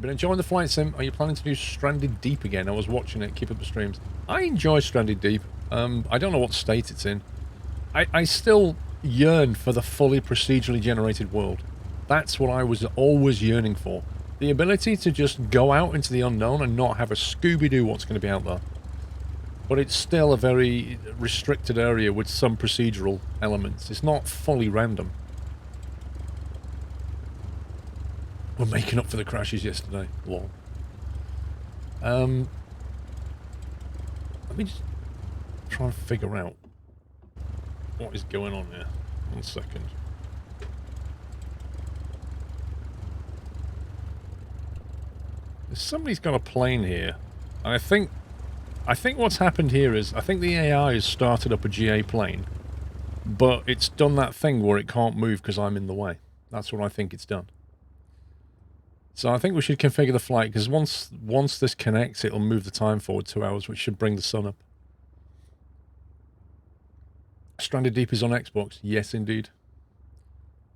Been enjoying the flight sim. Are you planning to do Stranded Deep again? I was watching it. Keep up the streams. I enjoy Stranded Deep. I don't know what state it's in. I still yearn for the fully procedurally generated world. That's what I was always yearning for. The ability to just go out into the unknown and not have a Scooby-Doo what's going to be out there. But it's still a very restricted area with some procedural elements. It's not fully random. We're making up for the crashes yesterday. Lol. Let me just try and figure out what is going on here. 1 second. Somebody's got a plane here. And I think what's happened here is, I think the AI has started up a GA plane, but it's done that thing where it can't move because I'm in the way. That's what I think it's done. So I think we should configure the flight, because once this connects, it'll move the time forward 2 hours, which should bring the sun up. Stranded Deep is on Xbox. Yes, indeed.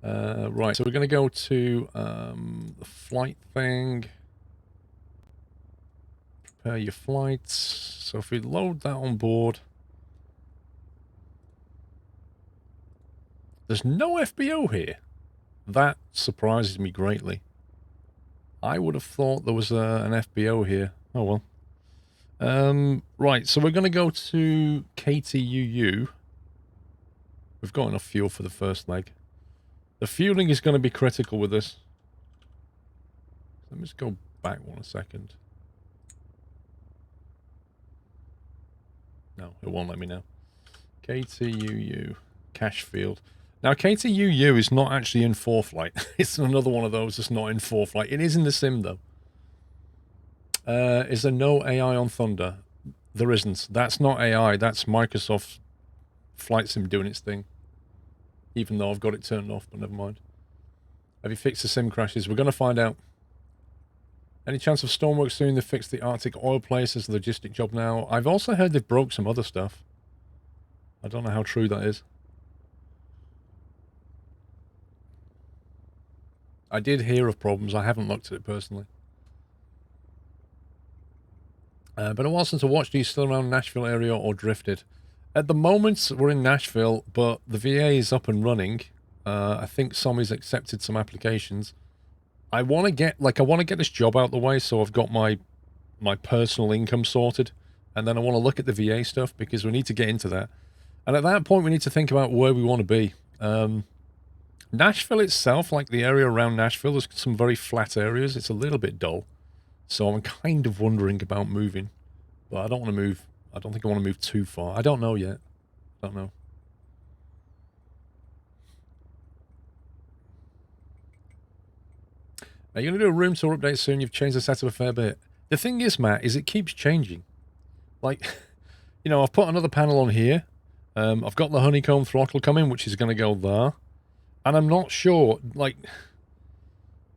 Right, so we're going to go to the flight thing. Prepare your flights. So if we load that on board... There's no FBO here. That surprises me greatly. I would have thought there was an FBO here. Oh well. Right, so we're going to go to KTUU. We've got enough fuel for the first leg. The fueling is going to be critical with this. Let me just go back 1 second. No, it won't let me now. KTUU. Cache field. Now, KTUU is not actually in 4Flight. It's another one of those that's not in 4Flight. It is in the sim, though. Is there no AI on Thunder? There isn't. That's not AI. That's Microsoft Flight Sim doing its thing. Even though I've got it turned off, but never mind. Have you fixed the sim crashes? We're going to find out. Any chance of Stormworks soon? They've fixed the Arctic oil place as a logistic job now. I've also heard they've broke some other stuff. I don't know how true that is. I did hear of problems. I haven't looked at it personally. Been a while since I watched. Are you still around Nashville area or drifted? At the moment, we're in Nashville, but the VA is up and running. I think somebody's accepted some applications. I want to get this job out the way, so I've got my personal income sorted, and then I want to look at the VA stuff because we need to get into that. And at that point, we need to think about where we want to be. Nashville itself, like the area around Nashville, there's some very flat areas. It's a little bit dull. So I'm kind of wondering about moving. But I don't want to move. I don't think I want to move too far. I don't know yet. Don't know. Are you going to do a room tour update soon? You've changed the setup a fair bit. The thing is, Matt, is it keeps changing. Like, you know, I've put another panel on here. I've got the honeycomb throttle coming, which is going to go there. And I'm not sure, like,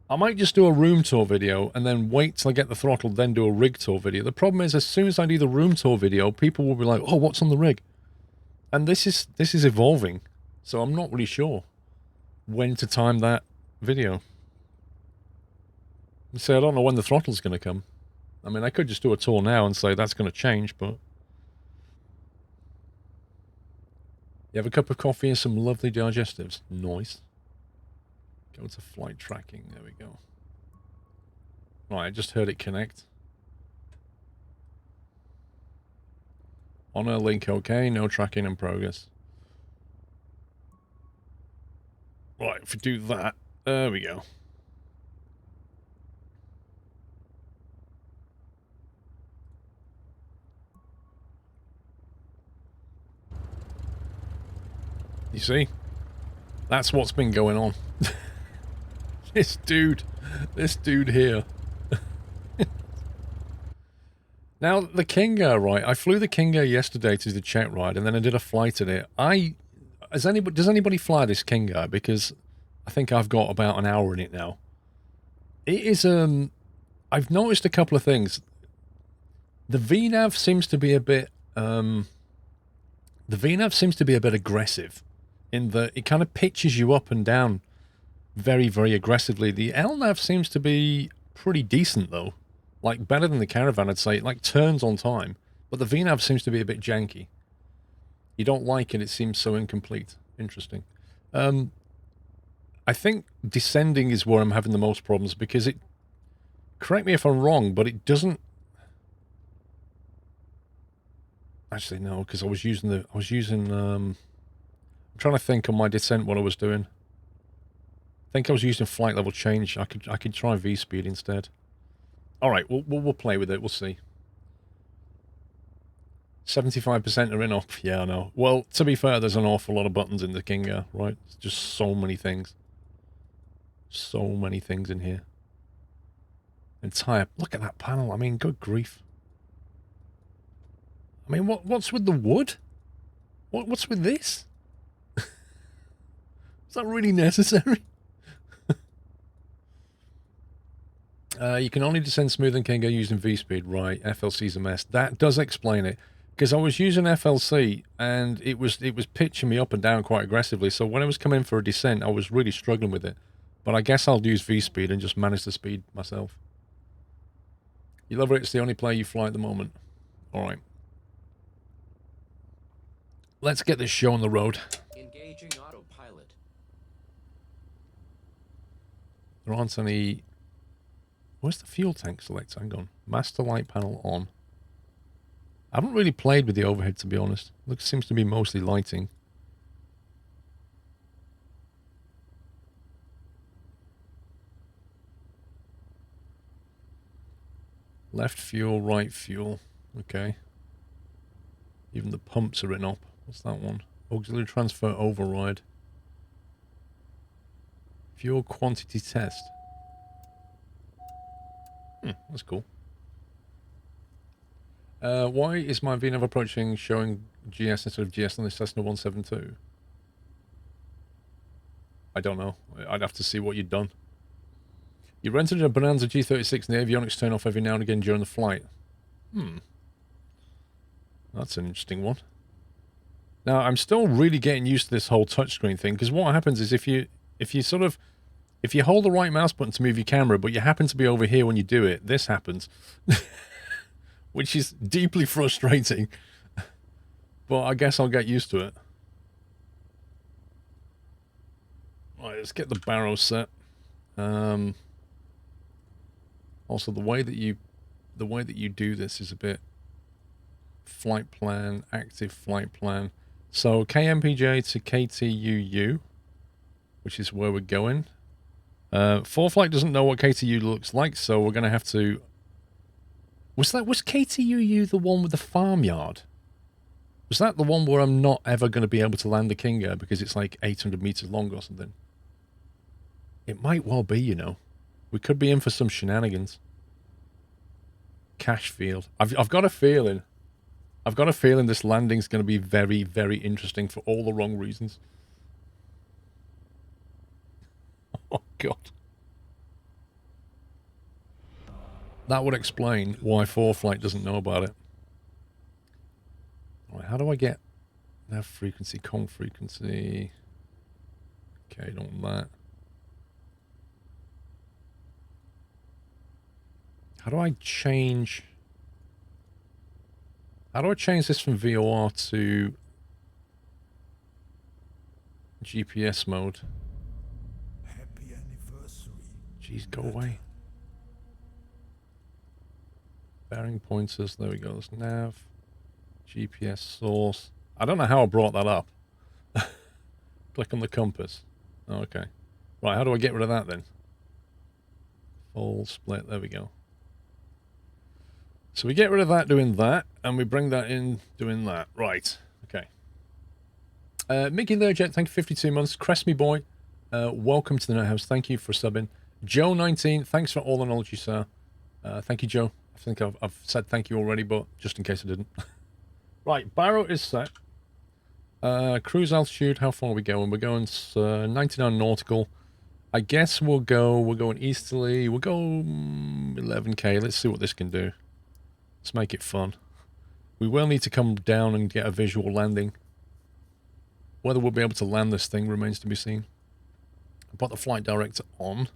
I might just do a room tour video and then wait till I get the throttle, then do a rig tour video. The problem is, as soon as I do the room tour video, people will be like, oh, what's on the rig? And this is evolving. So I'm not really sure when to time that video. So I don't know when the throttle's going to come. I mean, I could just do a tour now and say that's going to change, but... You have a cup of coffee and some lovely digestives. Nice. Go to flight tracking. There we go. Right, I just heard it connect. On a link, okay. No tracking in progress. Right, if we do that, there we go. You see? That's what's been going on. This dude here. Now, the Kinga, right? I flew the Kinga yesterday to the check ride, and then I did a flight in it. Does anybody fly this Kinga? Because I think I've got about an hour in it now. It is, I've noticed a couple of things. The VNAV seems to be a bit, aggressive. In that it kind of pitches you up and down very, very aggressively. The LNAV seems to be pretty decent, though. Like, better than the Caravan, I'd say. It, like, turns on time. But the VNAV seems to be a bit janky. You don't like it, it seems so incomplete. Interesting. I think descending is where I'm having the most problems, because it... Correct me if I'm wrong, but it doesn't... Actually, no, because I was using the... I'm trying to think on my descent what I was doing. I think I was using flight level change. I could try V-speed instead. Alright, we'll play with it, we'll see. 75% are in up. Yeah, I know. Well, to be fair, there's an awful lot of buttons in the King Air, right? It's just so many things. So many things in here. Entire... Look at that panel. I mean, good grief. I mean, what's with the wood? What's with this? Is that really necessary? You can only descend smooth in King Air using V-speed. Right, FLC's a mess. That does explain it. Because I was using FLC, and it was pitching me up and down quite aggressively, so when I was coming for a descent, I was really struggling with it. But I guess I'll use V-speed and just manage the speed myself. You love it, it's the only play you fly at the moment. Alright. Let's get this show on the road. Engaging autopilot. There aren't any... Where's the fuel tank select? Hang on. Master light panel on. I haven't really played with the overhead, to be honest. Seems to be mostly lighting. Left fuel, right fuel. Okay. Even the pumps are written up. What's that one? Auxiliary transfer override. Fuel quantity test. That's cool. Why is my VNAV approaching showing GS instead of GS on this Cessna 172? I don't know. I'd have to see what you'd done. You rented a Bonanza G36 and the avionics turn off every now and again during the flight. That's an interesting one. Now, I'm still really getting used to this whole touchscreen thing, because what happens is if you hold the right mouse button to move your camera, but you happen to be over here when you do it, this happens. Which is deeply frustrating. But I guess I'll get used to it. Right, let's get the barrow set. Also, the way that you do this is a bit flight plan, active flight plan. So KMPJ to KTUU, which is where we're going. 4Flight doesn't know what KTU looks like, so we're going to have to... Was KTUU the one with the farmyard? Was that the one where I'm not ever going to be able to land the King Air because it's like 800 meters long or something? It might well be, you know. We could be in for some shenanigans. Cash field. I've got a feeling. I've got a feeling this landing's going to be very, very interesting for all the wrong reasons. Oh, God. That would explain why 4Flight doesn't know about it. Right, how do I get nav frequency, com frequency? Okay, don't want that. How do I change this from VOR to GPS mode? Happy anniversary. Jeez, go away. Bearing pointers, there we go, there's nav, GPS source. I don't know how I brought that up. Click on the compass. Oh, okay. Right, how do I get rid of that then? Full split, there we go. So we get rid of that doing that, and we bring that in doing that. Right, okay. Mickey there, Jet, thank you 52 months. Crest me boy, welcome to the Night House. Thank you for subbing. Joe19, thanks for all the knowledge, you sir. Thank you, Joe. I think I've said thank you already, but just in case I didn't. Right, barrow is set. Cruise altitude, how far are we going? We're going 99 nautical. I guess we're going easterly. We'll go 11k. Let's see what this can do. Let's make it fun. We will need to come down and get a visual landing. Whether we'll be able to land this thing remains to be seen. I'll put the flight director on.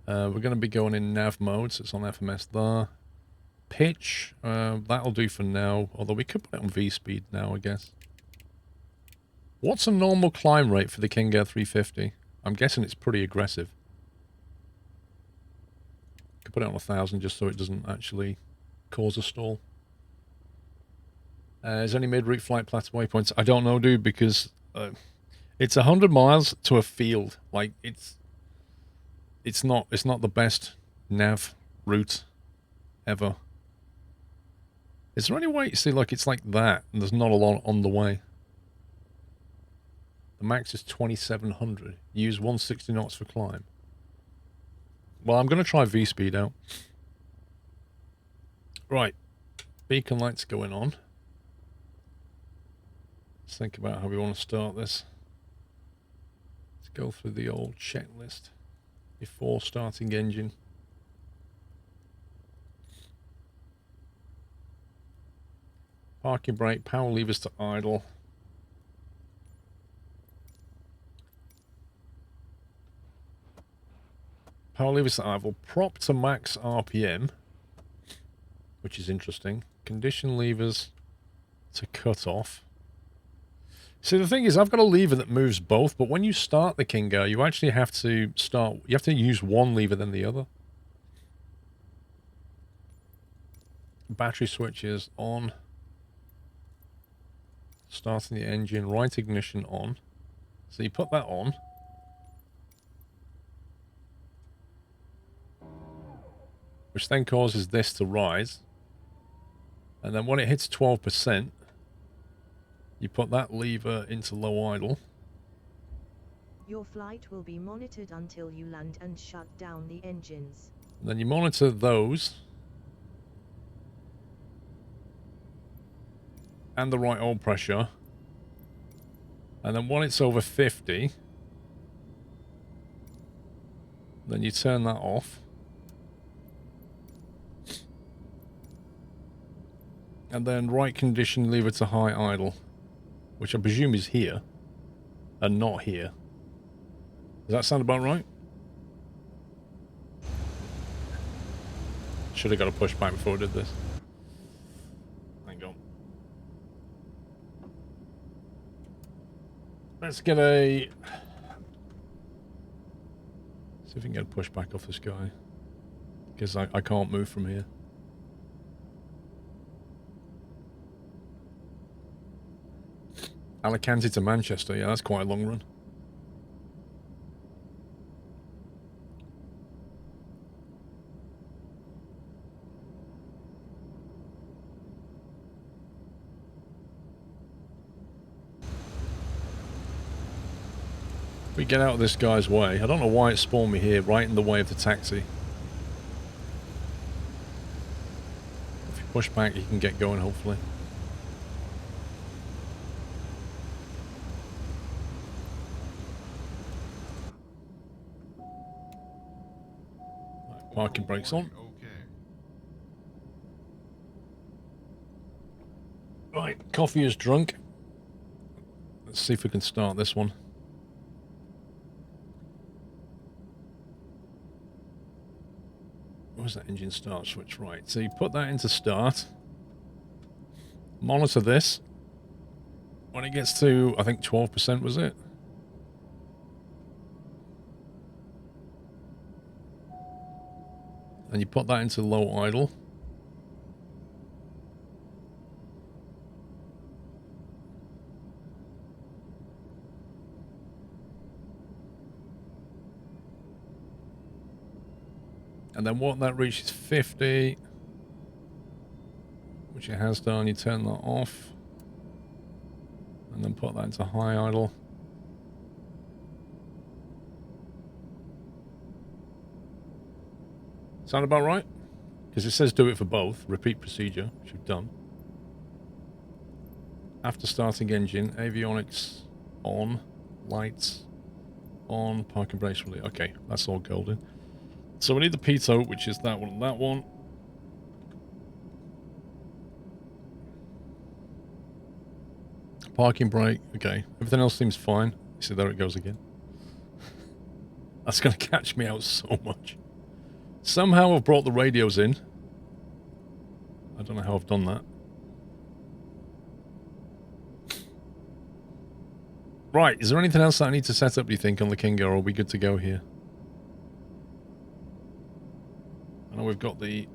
We're going to be going in nav mode, so it's on FMS there. Pitch, that'll do for now, although we could put it on V-speed now, I guess. What's a normal climb rate for the King Air 350? I'm guessing it's pretty aggressive. Could put it on 1,000 just so it doesn't actually cause a stall. Is there any mid-route flight plateau waypoints? I don't know, dude, because it's 100 miles to a field. Like, it's not the best nav route ever. Is there any way to see, like, it's like that, and there's not a lot on the way? The max is 2,700. Use 160 knots for climb. Well, I'm going to try V-speed out. Right. Beacon lights going on. Let's think about how we want to start this. Let's go through the old checklist before starting engine. Parking brake, power levers to idle. Power levers to idle. Prop to max RPM, which is interesting. Condition levers to cut off. See, the thing is, I've got a lever that moves both, but when you start the King Air, you actually have to use one lever then the other. Battery switches on. Starting the engine, right ignition on. So you put that on. Which then causes this to rise. And then when it hits 12%, you put that lever into low idle. Your flight will be monitored until you land and shut down the engines. And then you monitor those. And the right oil pressure. And then when it's over 50, then you turn that off. And then right condition lever to high idle, which I presume is here and not here. Does that sound about right? Should have got a pushback before I did this. Hang on. Let's get a... See if we can get a pushback off this guy. Because I can't move from here. Alicante to Manchester, yeah, that's quite a long run. We get out of this guy's way. I don't know why it spawned me here, right in the way of the taxi. If you push back, you can get going, hopefully. Right, parking brakes on. Right, coffee is drunk. Let's see if we can start this one. Where's that engine start switch? Right, so you put that into start. Monitor this. When it gets to, I think 12% was it? And you put that into low idle. And then when that reaches 50, which it has done, you turn that off. And then put that into high idle. Sound about right? Because it says do it for both. Repeat procedure, which we've done. After starting engine, avionics on, lights on, parking brakes release. Okay, that's all golden. So we need the pitot, which is that one and that one. Parking brake, okay. Everything else seems fine. You see, there it goes again. That's going to catch me out so much. Somehow I've brought the radios in. I don't know how I've done that. Right, is there anything else that I need to set up, do you think, on the Kingo, or are we good to go here? I know we've got the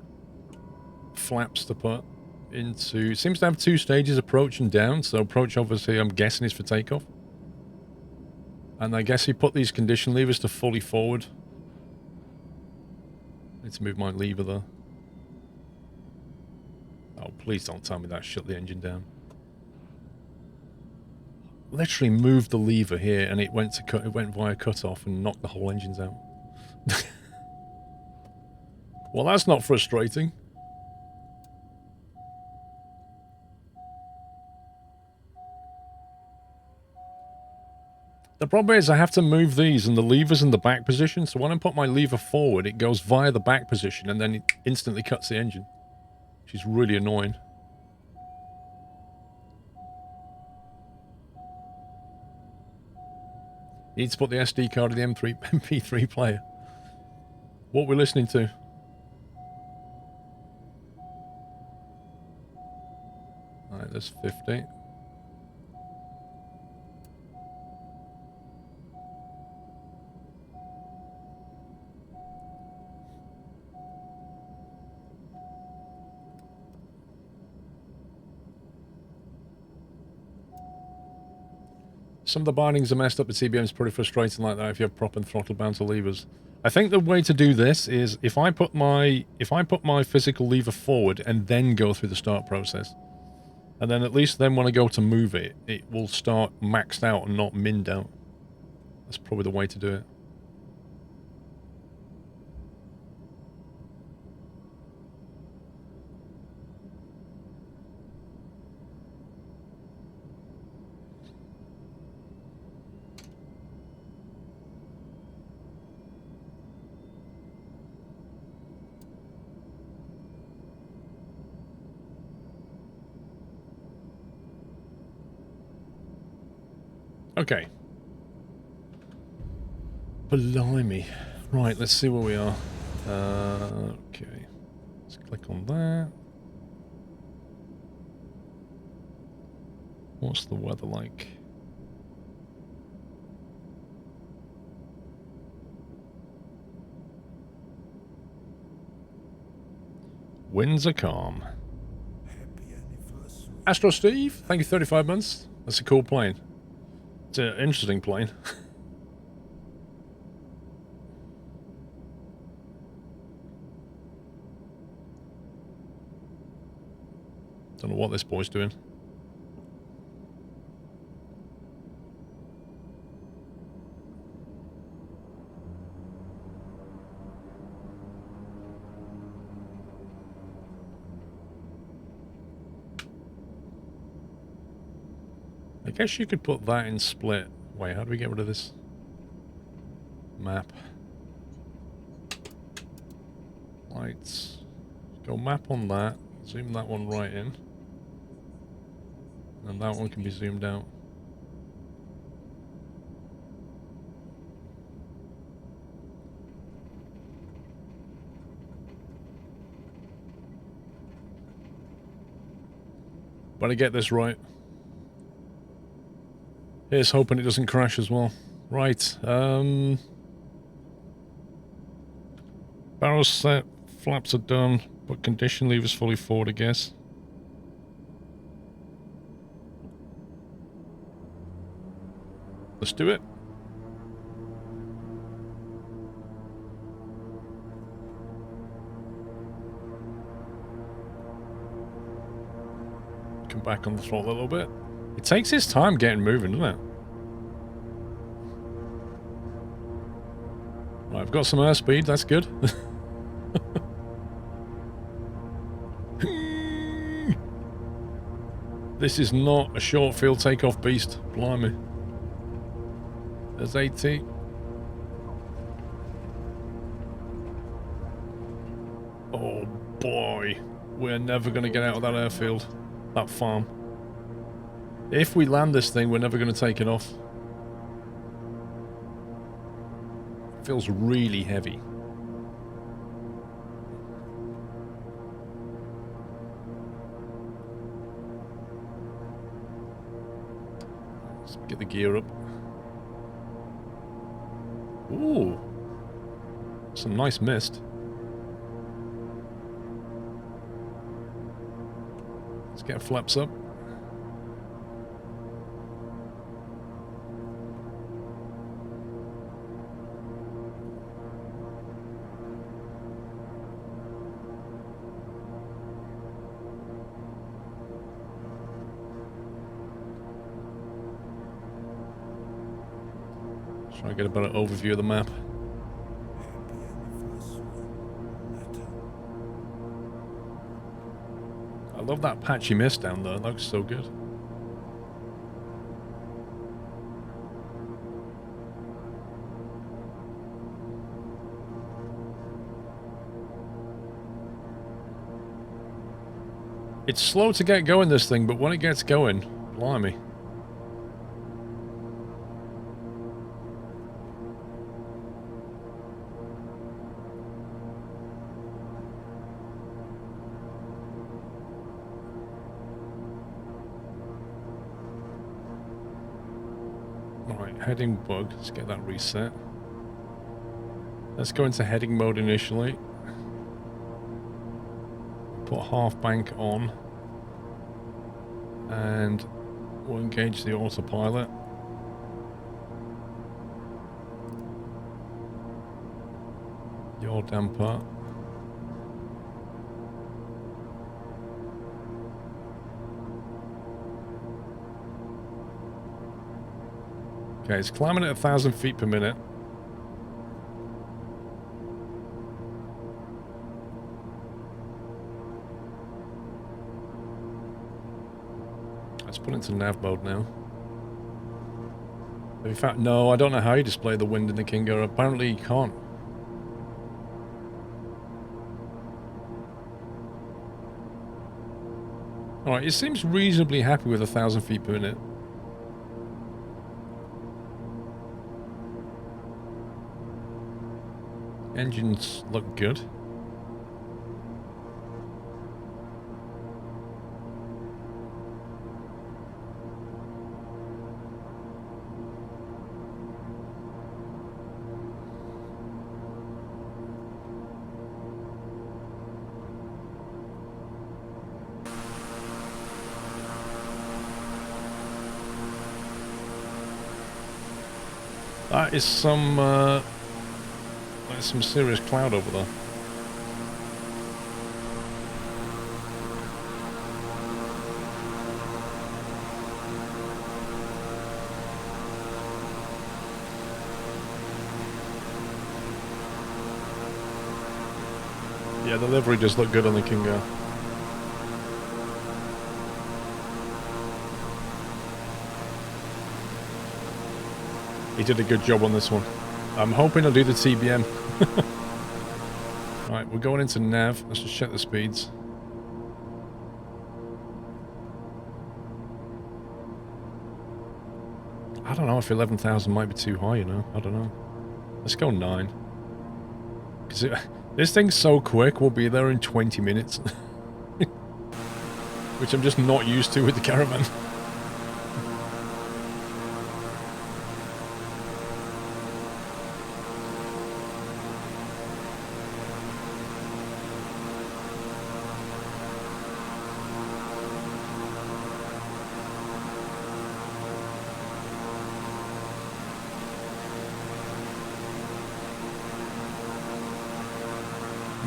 flaps to put into... Seems to have 2 stages, approach and down. So approach, obviously, I'm guessing is for takeoff. And I guess he put these condition levers to fully forward. Need to move my lever there. Oh, please don't tell me that shut the engine down. Literally moved the lever here and it went to it went via cutoff and knocked the whole engines out. Well, that's not frustrating. The problem is I have to move these and the lever's in the back position, so when I put my lever forward, it goes via the back position and then it instantly cuts the engine, which is really annoying. You need to put the SD card in the MP3 player. What we're listening to. Alright, there's 50. Some of the bindings are messed up at CBM. It's pretty frustrating like that if you have prop and throttle bouncer levers. I think the way to do this is if I put my physical lever forward and then go through the start process, and then at least then when I go to move it, it will start maxed out and not minned out. That's probably the way to do it. Okay. Blimey. Right, let's see where we are. Okay. Let's click on that. What's the weather like? Winds are calm. Happy anniversary. Astro Steve, thank you 35 months. That's a cool plane. It's an interesting plane. Don't know what this boy's doing. I guess you could put that in split. Wait, how do we get rid of this map? Lights. Go map on that. Zoom that one right in. And that one can be zoomed out. Better get this right. Here's hoping it doesn't crash as well. Right, barrels set, flaps are done, but condition lever's fully forward, I guess. Let's do it. Come back on the throttle a little bit. It takes its time getting moving, doesn't it? Right, I've got some airspeed, that's good. This is not a short field takeoff beast, blimey. There's 80. Oh boy, we're never going to get out of that airfield, that farm. If we land this thing, we're never going to take it off. It feels really heavy. get the gear up. Ooh. Some nice mist. Let's get flaps up. Try to get a better overview of the map. I love that patchy mist down there. That looks so good. It's slow to get going, this thing, but when it gets going, blimey. Right, heading bug. Let's get that reset. Let's go into heading mode initially. Put half bank on. And we'll engage the autopilot. Yaw damper. Okay, it's climbing at 1,000 feet per minute. Let's put it into nav mode now. In fact, no, I don't know how you display the wind in the Kingo. Apparently you can't. Alright, it seems reasonably happy with 1,000 feet per minute. Engines look good. That is some, there's some serious cloud over there. Yeah, the livery does look good on the Kingo. He did a good job on this one. I'm hoping I'll do the TBM. Right, we're going into nav. Let's just check the speeds. I don't know if 11,000 might be too high, you know. I don't know. Let's go 9. Because this thing's so quick, we'll be there in 20 minutes. Which I'm just not used to with the Caravan.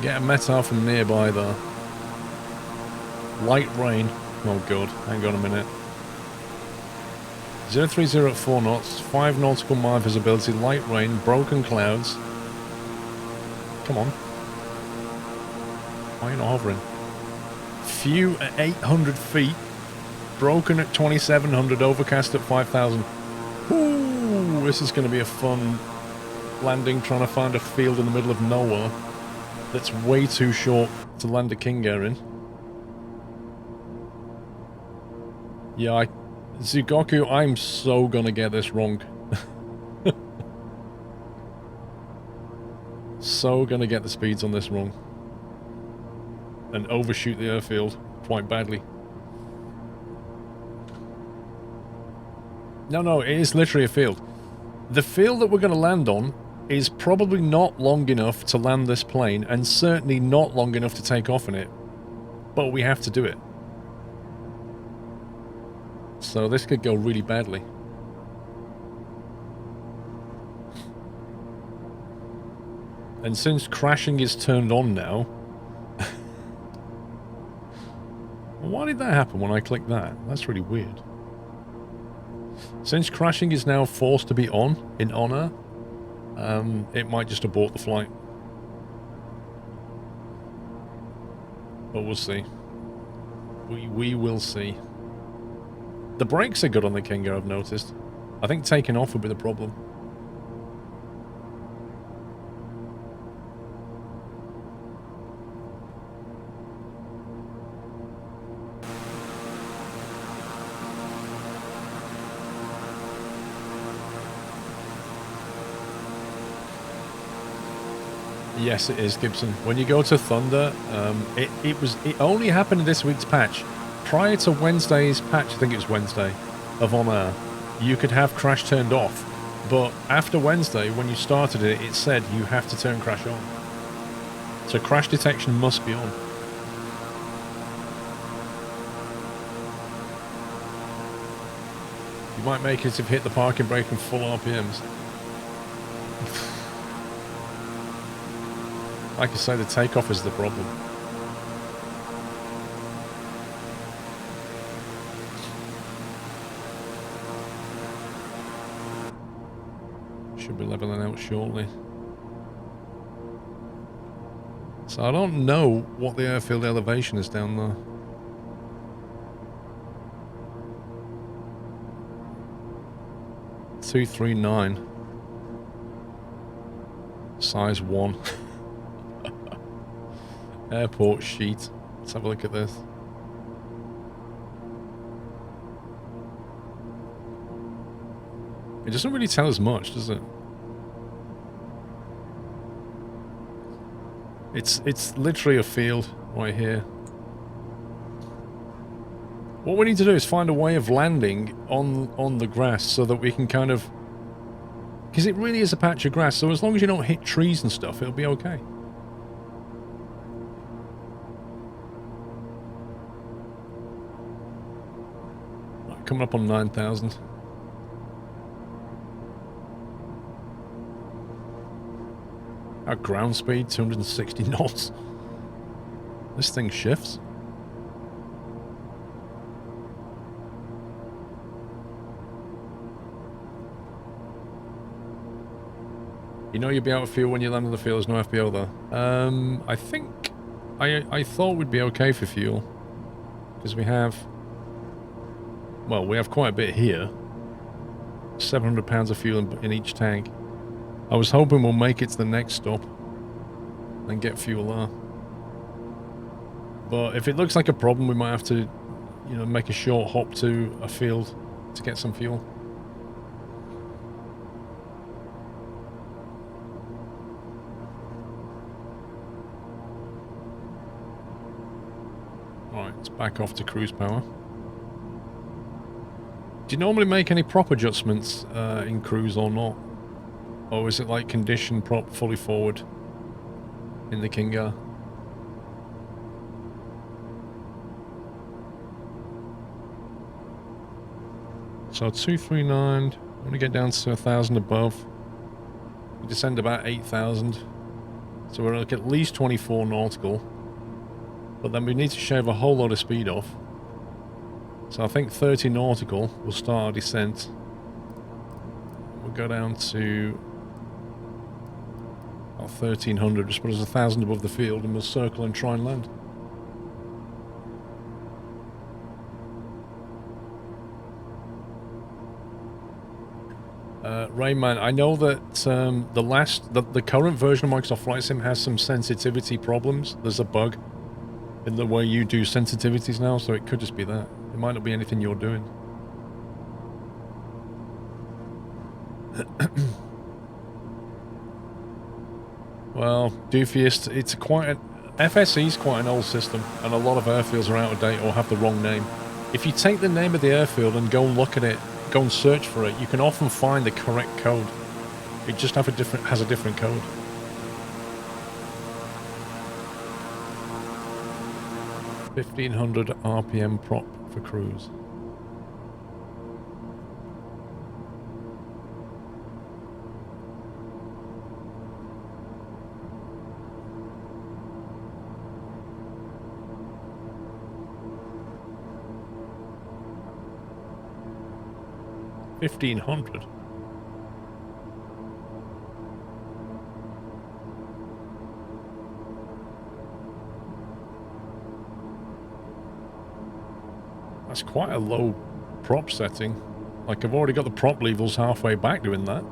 Get a METAR from nearby there. Light rain. Oh god, hang on a minute. 030 at 4 knots, 5 nautical mile visibility, light rain, broken clouds. Come on. Why are you not hovering? Few at 800 feet, broken at 2,700, overcast at 5,000. Ooh, this is going to be a fun landing, trying to find a field in the middle of nowhere. That's way too short to land a King Air in. Yeah, Zugoku, I'm so gonna get this wrong. So gonna get the speeds on this wrong. And overshoot the airfield quite badly. No, it is literally a field. The field that we're going to land on is probably not long enough to land this plane, and certainly not long enough to take off in it. But we have to do it. So this could go really badly. And since crashing is turned on now... Why did that happen when I clicked that? That's really weird. Since crashing is now forced to be on in honor, it might just abort the flight. But we'll see. We will see. The brakes are good on the Kingo, I've noticed. I think taking off would be the problem. Yes, it is, Gibson. When you go to Thunder, it only happened in this week's patch. Prior to Wednesday's patch, I think it was Wednesday, of On Air, you could have crash turned off. But after Wednesday, when you started it, it said you have to turn crash on. So crash detection must be on. You might make it if you hit the parking brake in full RPMs. Like I say, the takeoff is the problem. Should be leveling out shortly. So I don't know what the airfield elevation is down there. .239. Size 1. Airport sheet. Let's have a look at this. It doesn't really tell us much, does it? It's literally a field right here. What we need to do is find a way of landing on the grass so that we can kind of... Because it really is a patch of grass, so as long as you don't hit trees and stuff, it'll be okay. Coming up on 9,000. Our ground speed, 260 knots. This thing shifts. You know you'll be out of fuel when you land on the field. There's no FBO there. I think... I thought we'd be okay for fuel. Because we have... Well, we have quite a bit here. 700 pounds of fuel in each tank. I was hoping we'll make it to the next stop and get fuel there. But if it looks like a problem, we might have to, you know, make a short hop to a field to get some fuel. Alright, let's back off to cruise power. Do you normally make any prop adjustments in cruise or not? Or is it like condition prop fully forward in the Kingo? So 239, when we get down to 1,000 above, we descend about 8,000. So we're like at least 24 nautical. But then we need to shave a whole lot of speed off. So I think 30 nautical will start our descent. We'll go down to about 1,300, just put us 1,000 above the field, and we'll circle and try and land. Rayman, I know that the current version of Microsoft Flight Sim has some sensitivity problems. There's a bug in the way you do sensitivities now, so it could just be that. It might not be anything you're doing. Well, Doofiest, it's quite FSE is quite an old system, and a lot of airfields are out of date or have the wrong name. If you take the name of the airfield and go look at it go and search for it, you can often find the correct code. It just has a different code. $1,500 RPM prop for cruise. $1,500. That's quite a low prop setting. Like, I've already got the prop levels halfway back doing that.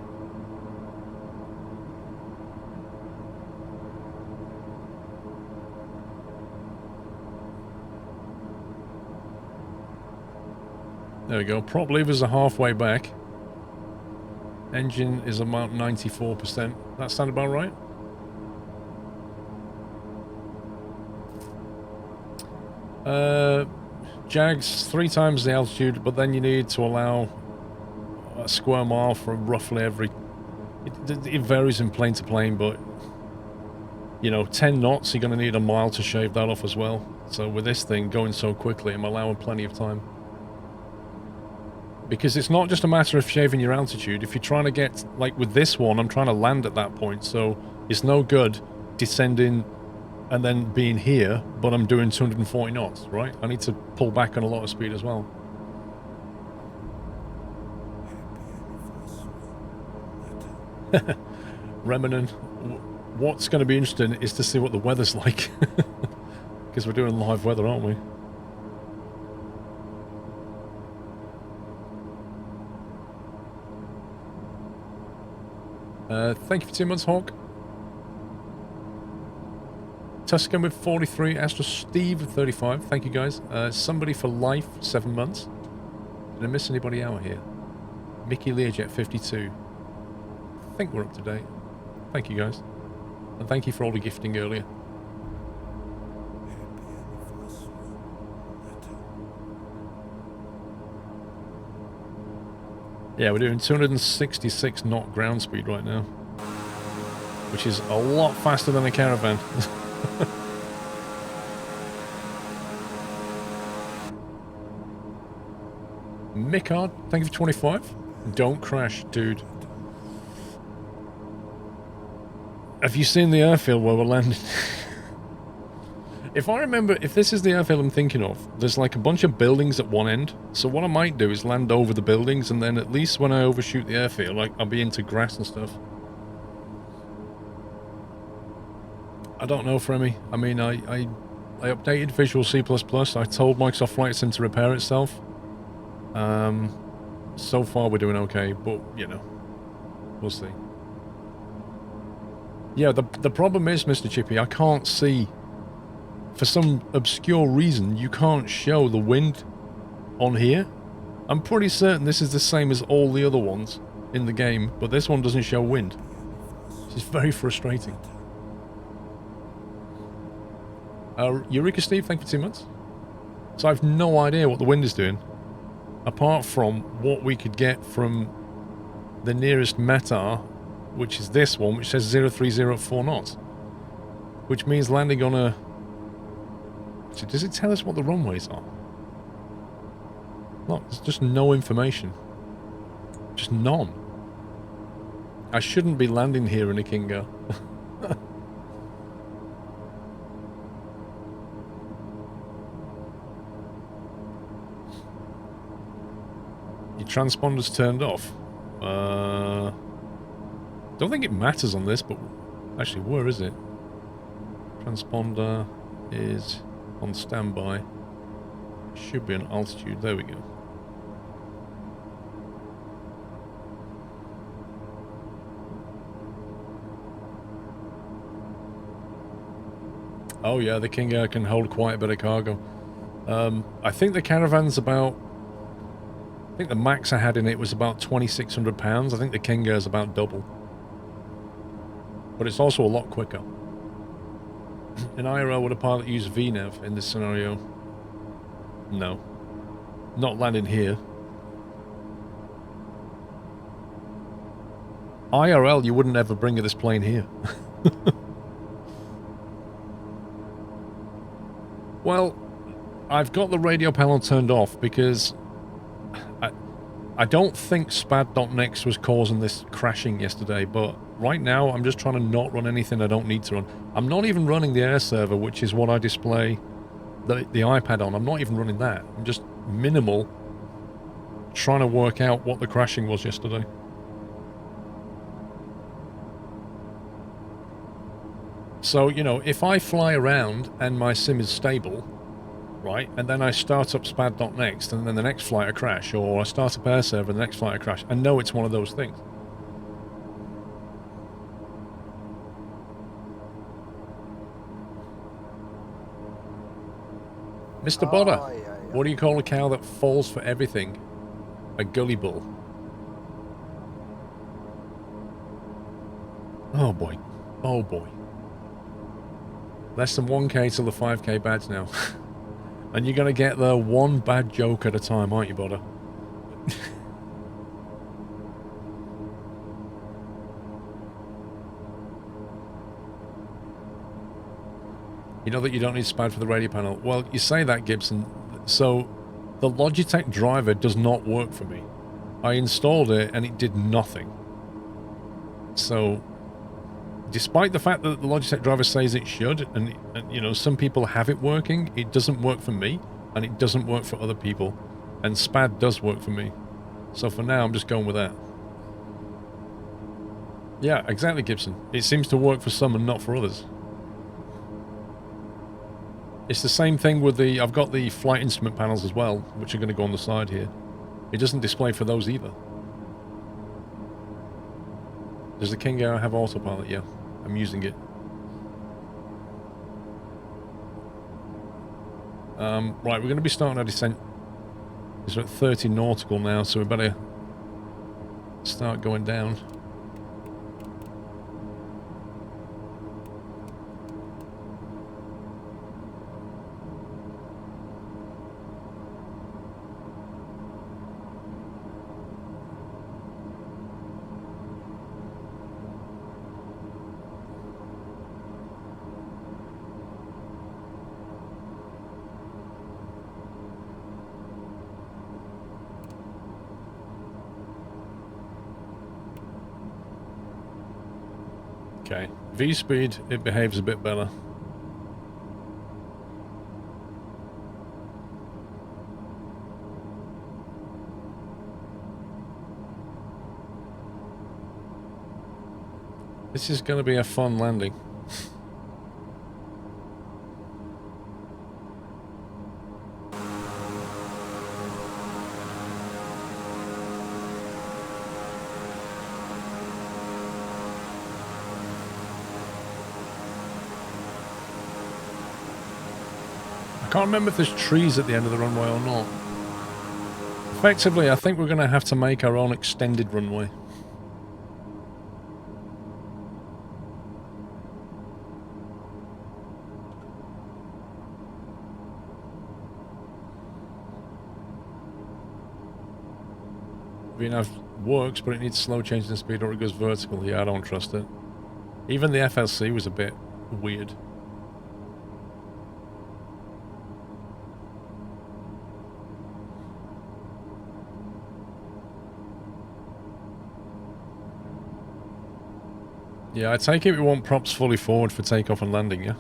There we go. Prop levers are halfway back. Engine is about 94%. That sound about right? Jags 3 times the altitude, but then you need to allow a square mile from roughly every... It varies in plane to plane, but... You know, 10 knots, you're going to need a mile to shave that off as well. So with this thing going so quickly, I'm allowing plenty of time. Because it's not just a matter of shaving your altitude. If you're trying to get... Like with this one, I'm trying to land at that point, so it's no good descending and then being here, but I'm doing 240 knots, right? I need to pull back on a lot of speed as well. Remnant, what's going to be interesting is to see what the weather's like. Because we're doing live weather, aren't we? Thank you for 2 months, Hawk. Tuscan with 43, Astro Steve with 35. Thank you, guys. Somebody for life, 7 months. Did I miss anybody out here? Mickey Learjet, 52. I think we're up to date. Thank you, guys. And thank you for all the gifting earlier. Yeah, we're doing 266 knot ground speed right now, which is a lot faster than a caravan. Mickard, thank you for 25. Don't crash, dude. Have you seen the airfield where we're landing? If I remember, if this is the airfield I'm thinking of, there's like a bunch of buildings at one end. So what I might do is land over the buildings, and then at least when I overshoot the airfield, like, I'll be into grass and stuff. I don't know, Fremy. I mean, I updated Visual C++. I told Microsoft Flight Sim to repair itself. So far we're doing okay, but, you know, we'll see. Yeah, the problem is, Mr. Chippy, I can't see... For some obscure reason, you can't show the wind on here. I'm pretty certain this is the same as all the other ones in the game, but this one doesn't show wind. Which is very frustrating. Eureka Steve, thank you for 2 months. So I have no idea what the wind is doing, apart from what we could get from the nearest METAR, which is this one, which says 0304 knots. Which means landing on a... So does it tell us what the runways are? No, there's just no information. Just none. I shouldn't be landing here in a Kingo. Your transponder's turned off. Don't think it matters on this, but actually, where is it? Transponder is on standby. Should be on altitude. There we go. Oh yeah, the King Air can hold quite a bit of cargo. I think the caravan's about... I think the max I had in it was about 2,600 pounds. I think the King Air's about double. But it's also a lot quicker. In IRL, would a pilot use VNAV in this scenario? No. Not landing here. IRL, you wouldn't ever bring this plane here. Well, I've got the radio panel turned off because I don't think SPAD.next was causing this crashing yesterday, but right now I'm just trying to not run anything I don't need to run. I'm not even running the air server, which is what I display the iPad on. I'm not even running that. I'm just minimal, trying to work out what the crashing was yesterday. So, you know, if I fly around and my sim is stable, right, and then I start up SPAD.next and then the next flight I crash, or I start up air server and the next flight I crash, I know it's one of those things. Mr. Bodder, what do you call a cow that falls for everything? A gully bull. Oh boy. Oh boy. Less than 1k till the 5k badge now. And you're going to get the one bad joke at a time, aren't you, Bodder? You know that you don't need SPAD for the radio panel. Well, you say that, Gibson. So, the Logitech driver does not work for me. I installed it and it did nothing. So, despite the fact that the Logitech driver says it should, and you know, some people have it working, it doesn't work for me, and it doesn't work for other people. And SPAD does work for me. So for now, I'm just going with that. Yeah, exactly, Gibson. It seems to work for some and not for others. It's the same thing with the... I've got the flight instrument panels as well, which are going to go on the side here. It doesn't display for those either. Does the King Air have autopilot? Yeah, I'm using it. Right, we're going to be starting our descent. It's at 30 nautical now, so we better start going down. Okay, V-speed, it behaves a bit better. This is going to be a fun landing. I can't remember if there's trees at the end of the runway or not. Effectively, I think we're going to have to make our own extended runway. VNAV works, but it needs slow change in speed or it goes vertical. Yeah, I don't trust it. Even the FLC was a bit weird. Yeah, I take it we want props fully forward for takeoff and landing, yeah?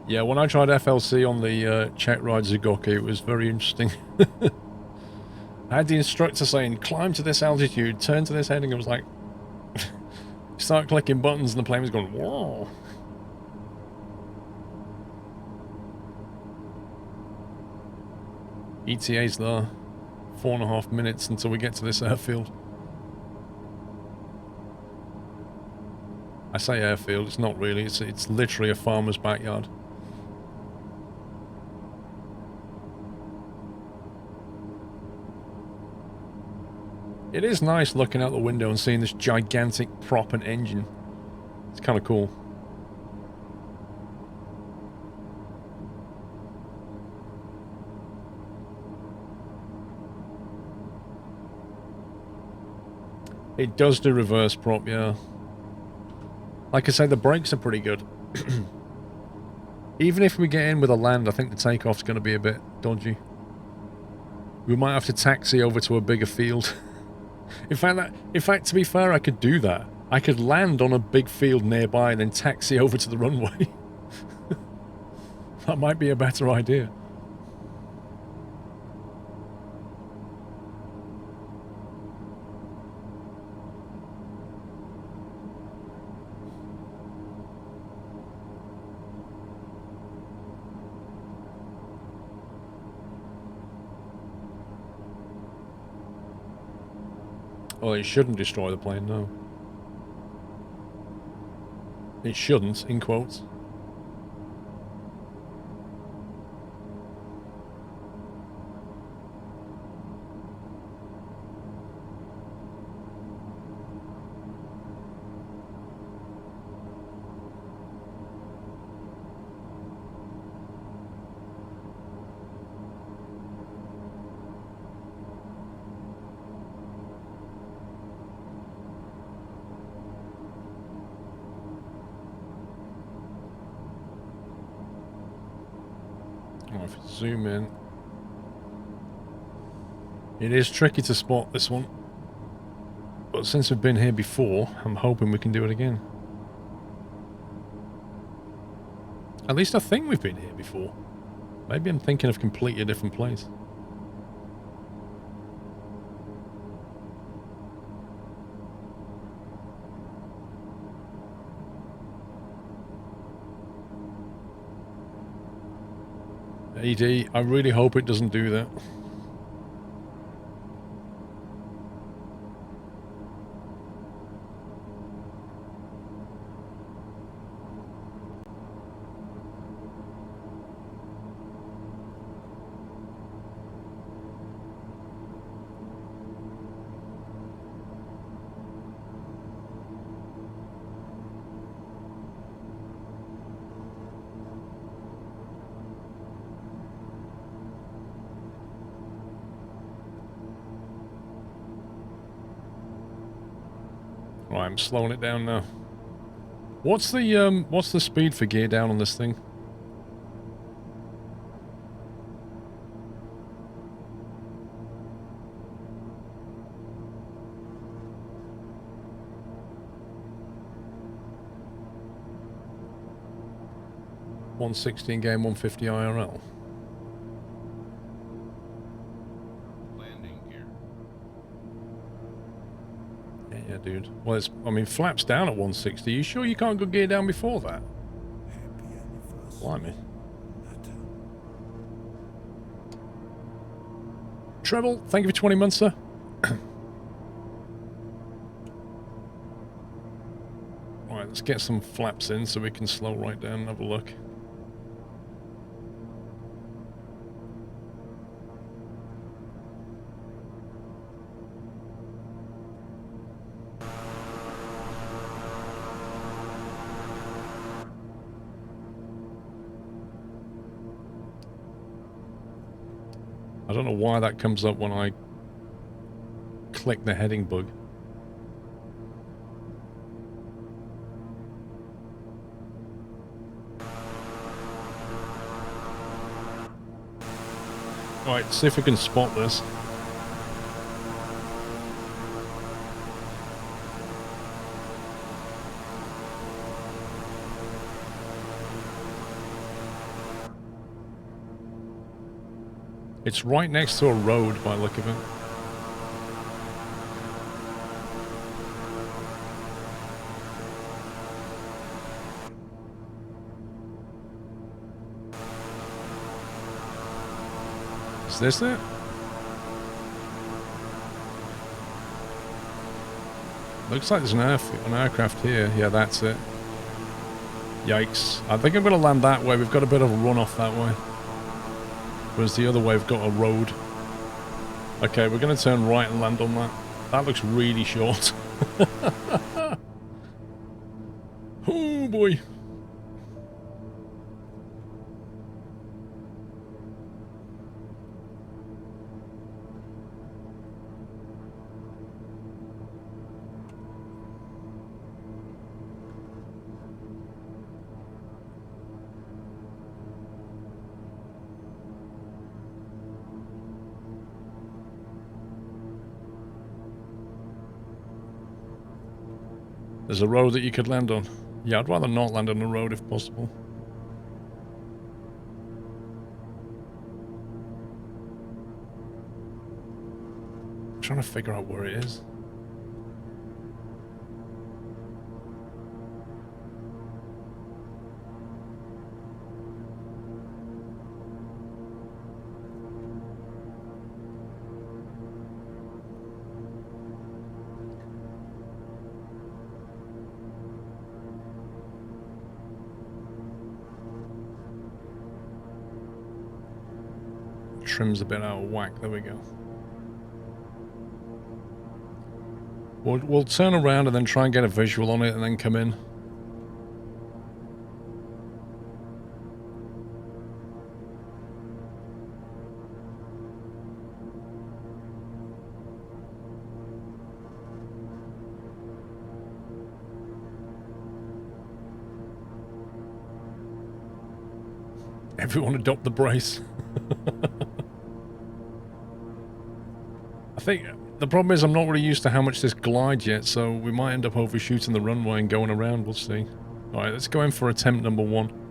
Yeah, when I tried FLC on the Czech ride Zugoki, it was very interesting. I had the instructor saying, climb to this altitude, turn to this heading. I was like, start clicking buttons and the plane was going, whoa. ETA's there. 4.5 minutes until we get to this airfield. I say airfield, it's not really. It's literally a farmer's backyard. It is nice looking out the window and seeing this gigantic prop and engine. It's kind of cool. It does do reverse prop, yeah. Like I said, the brakes are pretty good. Even if we get in with a land, I think the takeoff's going to be a bit dodgy. We might have to taxi over to a bigger field. In fact, to be fair, I could do that. I could land on a big field nearby and then taxi over to the runway. That might be a better idea. Well, it shouldn't destroy the plane, no. It shouldn't, in quotes. If we zoom in, it is tricky to spot this one, but since we've been here before, I'm hoping we can do it again. At least I think we've been here before. Maybe I'm thinking of completely a different place. AD, I really hope it doesn't do that. Right, I'm slowing it down now. What's the speed for gear down on this thing? $160 in game, 150 IRL. Yeah, dude. Well, I mean, flaps down at 160. You sure you can't go gear down before that? Blimey. Treble, thank you for 20 months, sir. Right, let's get some flaps in so we can slow right down and have a look. I don't know why that comes up when I click the heading bug. Right, see if we can spot this. It's right next to a road by the look of it. Is this it? Looks like there's an aircraft here. Yeah, that's it. Yikes. I think I'm going to land that way. We've got a bit of a runoff that way. Whereas the other way we've got a road. Okay, we're going to turn right and land on that. That looks really short. Oh boy. There's a road that you could land on. Yeah, I'd rather not land on a road if possible. I'm trying to figure out where it is. Trim's a bit out of whack. There we go. We'll turn around and then try and get a visual on it and then come in. Everyone adopt the brace. I think the problem is I'm not really used to how much this glides yet, so we might end up overshooting the runway and going around. We'll see. Alright, let's go in for attempt number 1.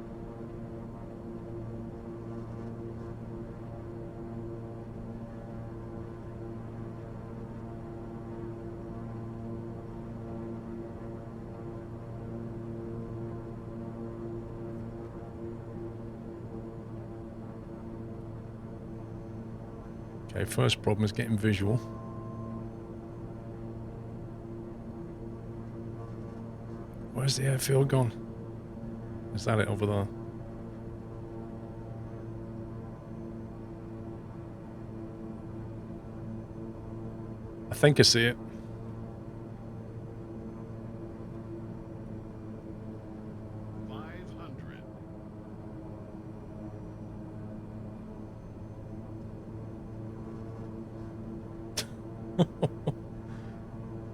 Okay, first problem is getting visual. Where's the airfield gone? Is that it over there? I think I see it.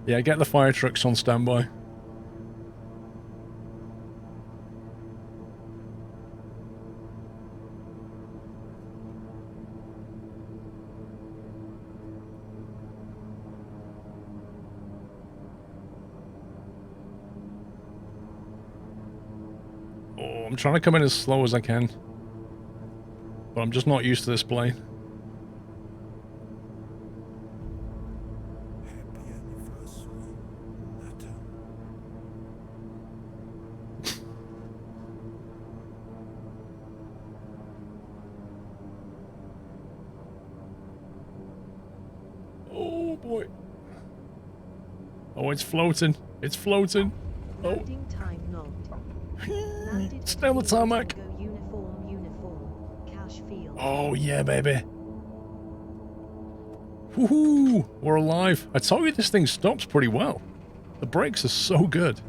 Yeah, get the fire trucks on standby. Oh, I'm trying to come in as slow as I can. But I'm just not used to this plane. Oh, it's floating. It's floating. Oh. Landing time logged. Stay on the tarmac. Uniform. Cash field. Oh, yeah, baby. Woohoo! We're alive. I told you this thing stops pretty well. The brakes are so good.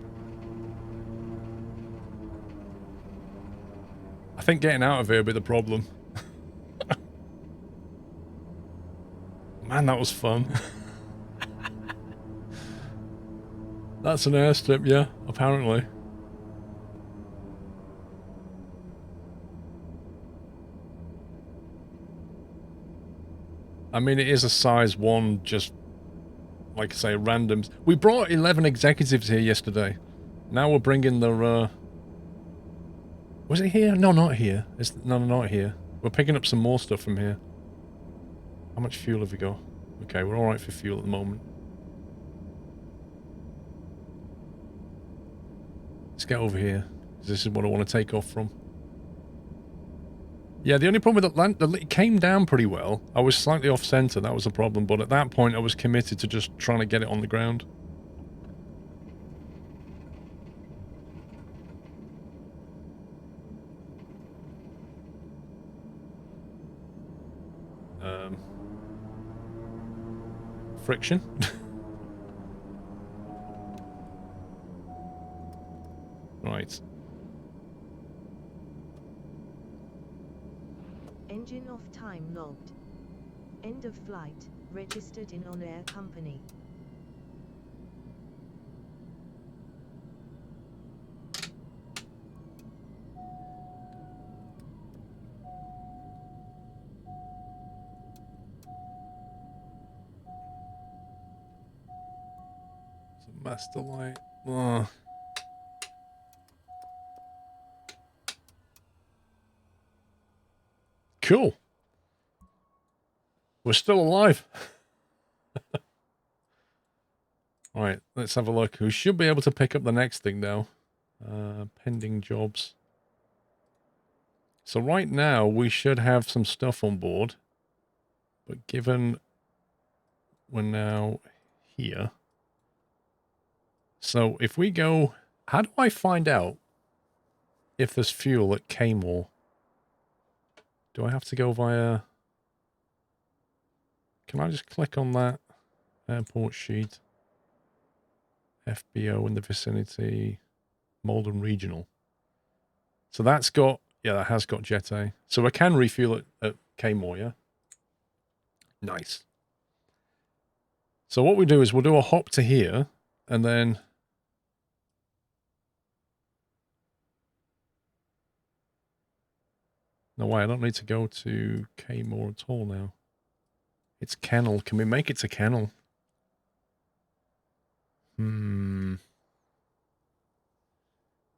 I think getting out of here will be the problem. Man, that was fun. That's an airstrip, yeah, apparently. I mean, it is a size 1, just, like I say, randoms. We brought 11 executives here yesterday. Now we're bringing the, Was it here? No, not here. No, not here. We're picking up some more stuff from here. How much fuel have we got? Okay, we're alright for fuel at the moment. Let's get over here. This is what I want to take off from. Yeah, the only problem with that it came down pretty well. I was slightly off-center, that was the problem. But at that point, I was committed to just trying to get it on the ground. friction. Right. Engine off, time logged. End of flight, registered in on-air company. So master light. Oh. Cool. We're still alive. All right, let's have a look. We should be able to pick up the next thing now. Pending jobs. So right now, we should have some stuff on board. But given we're now here. So if we go... How do I find out if there's fuel at Kmore? Do I have to go via... Can I just click on that airport sheet? FBO in the vicinity, Malden Regional. So that's got, yeah, that has got Jet A. So I can refuel it at Kmore, yeah? Nice. So what we do is we'll do a hop to here, and then... No way, I don't need to go to Kmore at all now. It's Kennel. Can we make it to Kennel?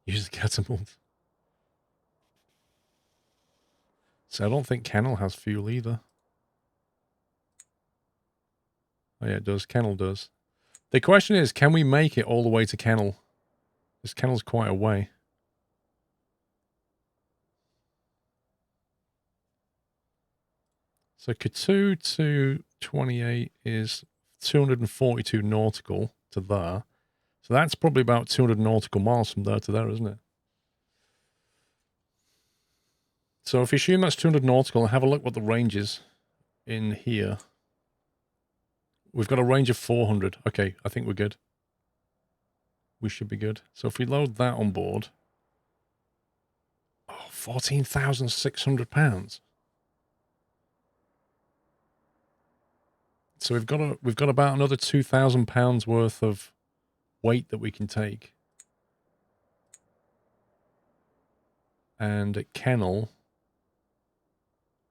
Use the catapult. So I don't think Kennel has fuel either. Oh yeah, it does. Kennel does. The question is, can we make it all the way to Kennel? Because Kennel's quite a way. So K2 to 28 is 242 nautical to there. So that's probably about 200 nautical miles from there to there, isn't it? So if you assume that's 200 nautical, have a look what the range is in here. We've got a range of 400. Okay, I think we're good. We should be good. So if we load that on board... Oh, 14,600 pounds. So we've got about another 2,000 pounds worth of weight that we can take. And at Kennel,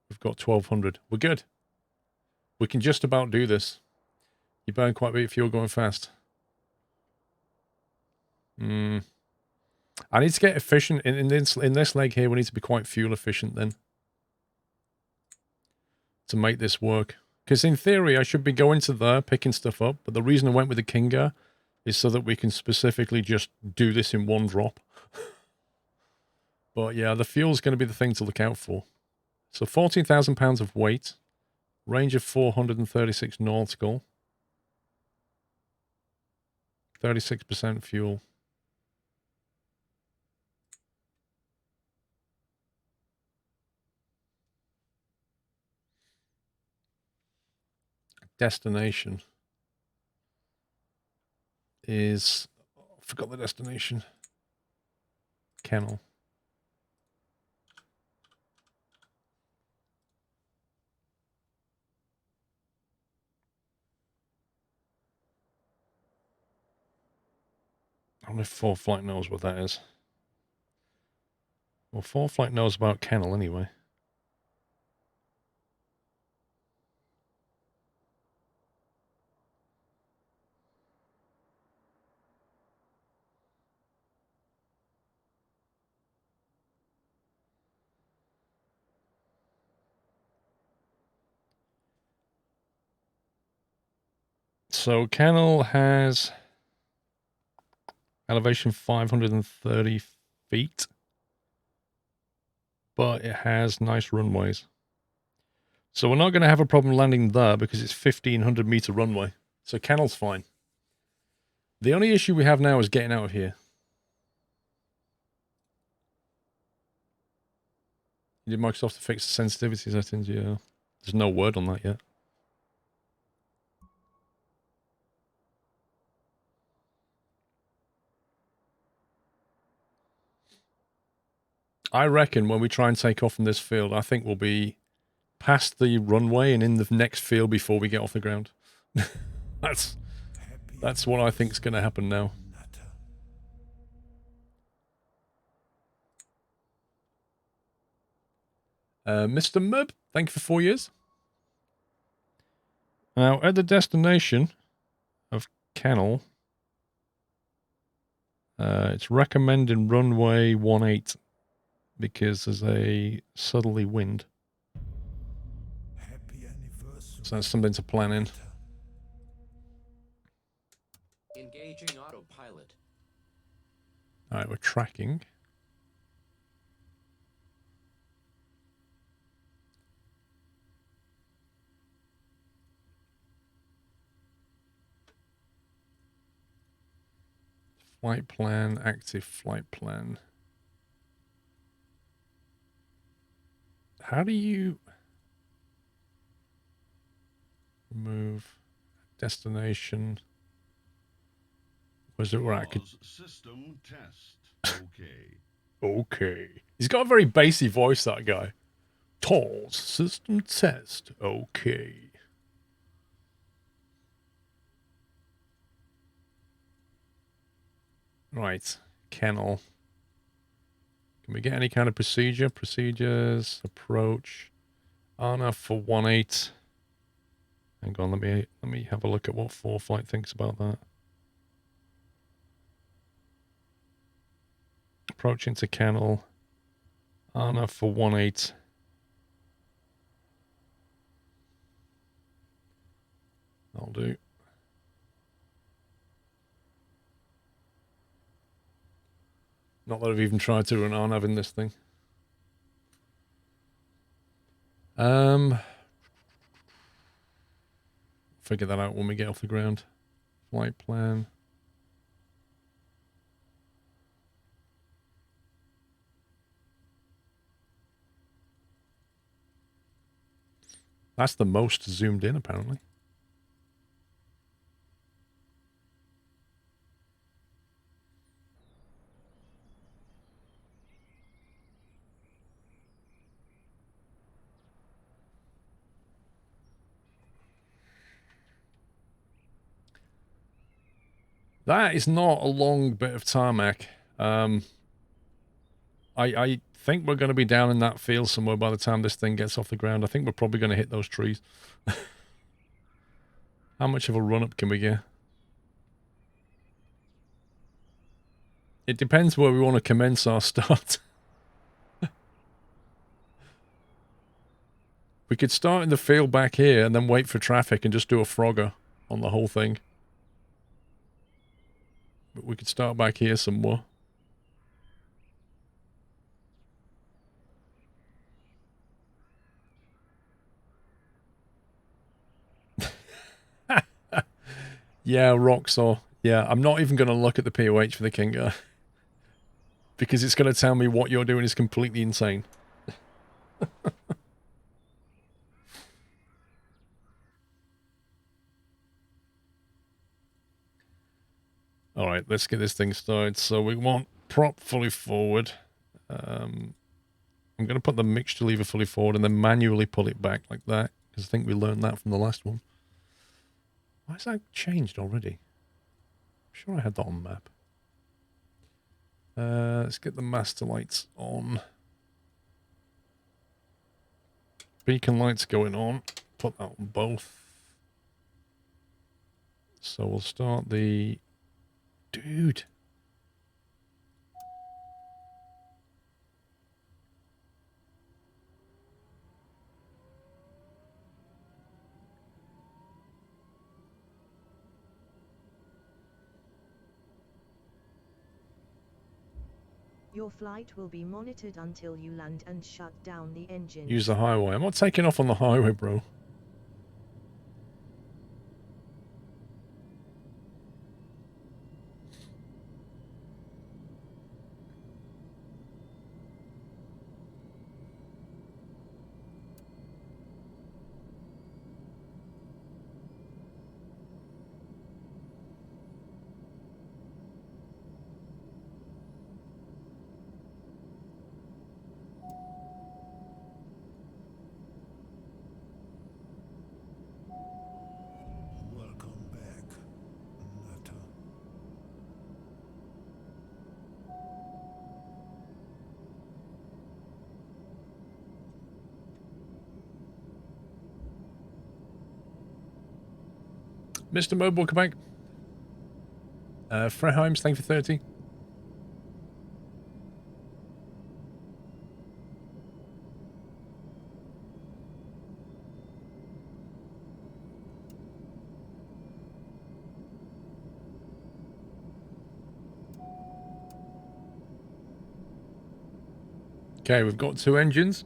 we've got 1,200. We're good. We can just about do this. You burn quite a bit of fuel going fast. I need to get efficient. In this leg here, we need to be quite fuel efficient then. To make this work. Because in theory, I should be going to there, picking stuff up. But the reason I went with the Kinga is so that we can specifically just do this in one drop. But yeah, the fuel's going to be the thing to look out for. So 14,000 pounds of weight. Range of 436 nautical. 36% fuel. Destination is... I forgot the destination. Kennel. I wonder if 4Flight knows what that is. Well, 4Flight knows about Kennel anyway. So Kennel has elevation 530 feet, but it has nice runways. So we're not going to have a problem landing there because it's 1,500 meter runway. So Kennel's fine. The only issue we have now is getting out of here. Did Microsoft fix the sensitivity settings? Yeah. There's no word on that yet. I reckon when we try and take off from this field, I think we'll be past the runway and in the next field before we get off the ground. That's what I think is going to happen now. Mr. Mub, thank you for 4 years. Now, at the destination of Kennel, it's recommending runway 18 because there's a southerly wind. So that's something to plan in. Engaging autopilot. All right, we're tracking. Flight plan, active flight plan. How do you remove destination? Was it where I could? System test. Okay. Okay. He's got a very bassy voice, that guy. Tolls system test. Okay. Right. Kennel. Can we get any kind of procedure? Procedures. Approach. Arna for 18. Hang on, let me have a look at what 4Flight thinks about that. Approach into Kennel. Arna for 18. That'll do. Not that I've even tried to run Arnav in this thing. Figure that out when we get off the ground. Flight plan. That's the most zoomed in, apparently. That is not a long bit of tarmac. I think we're going to be down in that field somewhere by the time this thing gets off the ground. I think we're probably going to hit those trees. How much of a run-up can we get? It depends where we want to commence our start. We could start in the field back here and then wait for traffic and just do a Frogger on the whole thing. But we could start back here somewhere. Yeah, Roxor. Yeah, I'm not even going to look at the POH for the Kinga. Because it's going to tell me what you're doing is completely insane. Alright, let's get this thing started. So we want prop fully forward. I'm going to put the mixture lever fully forward and then manually pull it back like that. Because I think we learned that from the last one. Why has that changed already? I'm sure I had that on map. Let's get the master lights on. Beacon lights going on. Put that on both. So we'll start the... Dude. Your flight will be monitored until you land and shut down the engine. Use the highway. I'm not taking off on the highway, bro. Mr. Mobile, welcome back. Freheims, thank you for 30. Okay, we've got 2 engines.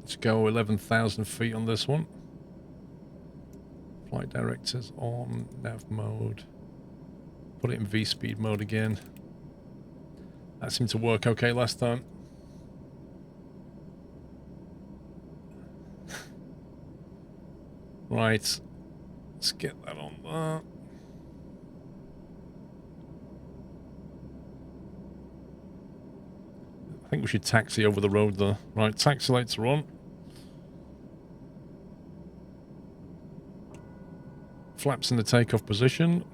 Let's go 11,000 feet on this one. Flight directors on nav mode. Put it in V-speed mode again. That seemed to work okay last time. Right. Let's get that on there. I think we should taxi over the road though. Right, taxi lights are on. Flaps in the takeoff position.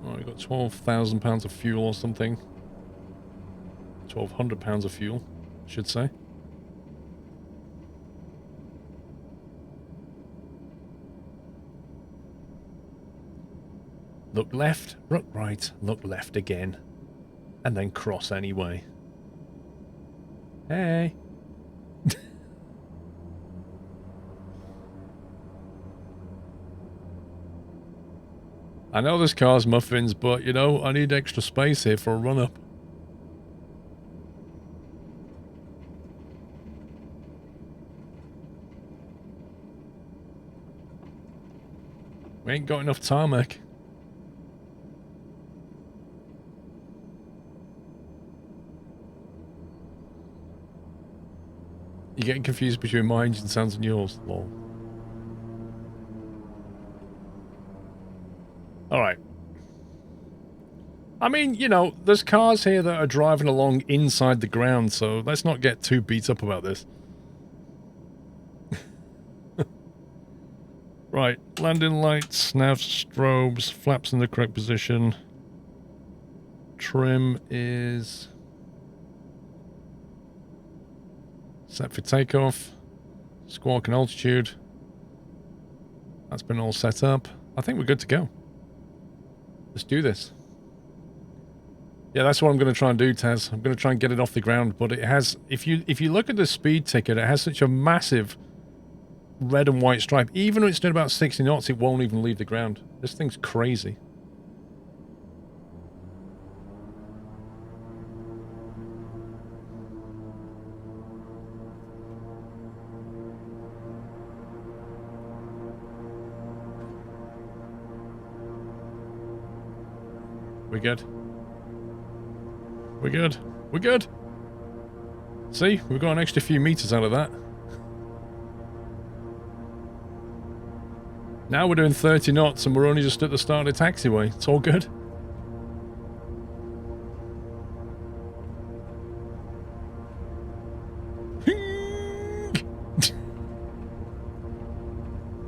Oh, we've got £12,000 of fuel or something. 1,200 pounds of fuel, I should say. Look left, look right, look left again. And then cross anyway. Hey. I know this car's muffins, but you know, I need extra space here for a run-up. We ain't got enough tarmac. You're getting confused between my engine sounds and yours, lol. Alright. I mean, you know, there's cars here that are driving along inside the ground, so let's not get too beat up about this. Right, landing lights, nav strobes, flaps in the correct position. Trim is set for takeoff. Squawk and altitude. That's been all set up. I think we're good to go. Let's do this. Yeah, that's what I'm going to try and do, Taz. I'm going to try and get it off the ground, but it has... If you look at the speed ticket, it has such a massive red and white stripe. Even when it's doing about 60 knots, it won't even leave the ground. This thing's crazy. We're good. We're good. We're good. See, we've got an extra few meters out of that. Now we're doing 30 knots and we're only just at the start of the taxiway. It's all good.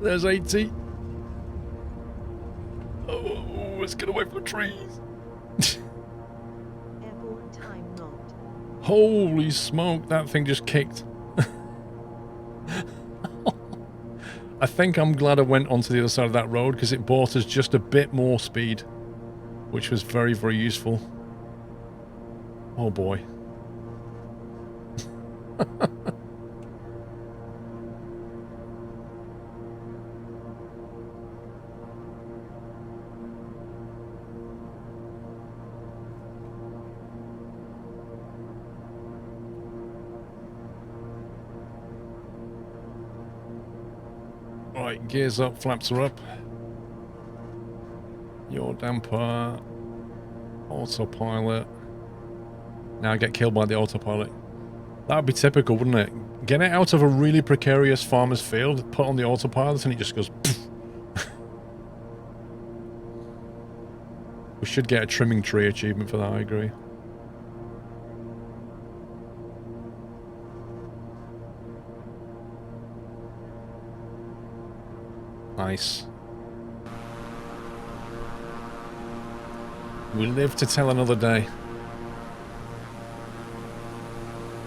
There's 80. Oh, let's get away from the trees. Airborne time not. Holy smoke, that thing just kicked. I think I'm glad I went onto the other side of that road because it bought us just a bit more speed, which was very, very useful. Oh boy. Right, gears up, flaps are up. Your damper. Autopilot. Now I get killed by the autopilot. That would be typical, wouldn't it? Get it out of a really precarious farmer's field, put on the autopilot, and it just goes... We should get a trimming tree achievement for that, I agree. Nice. We live to tell another day.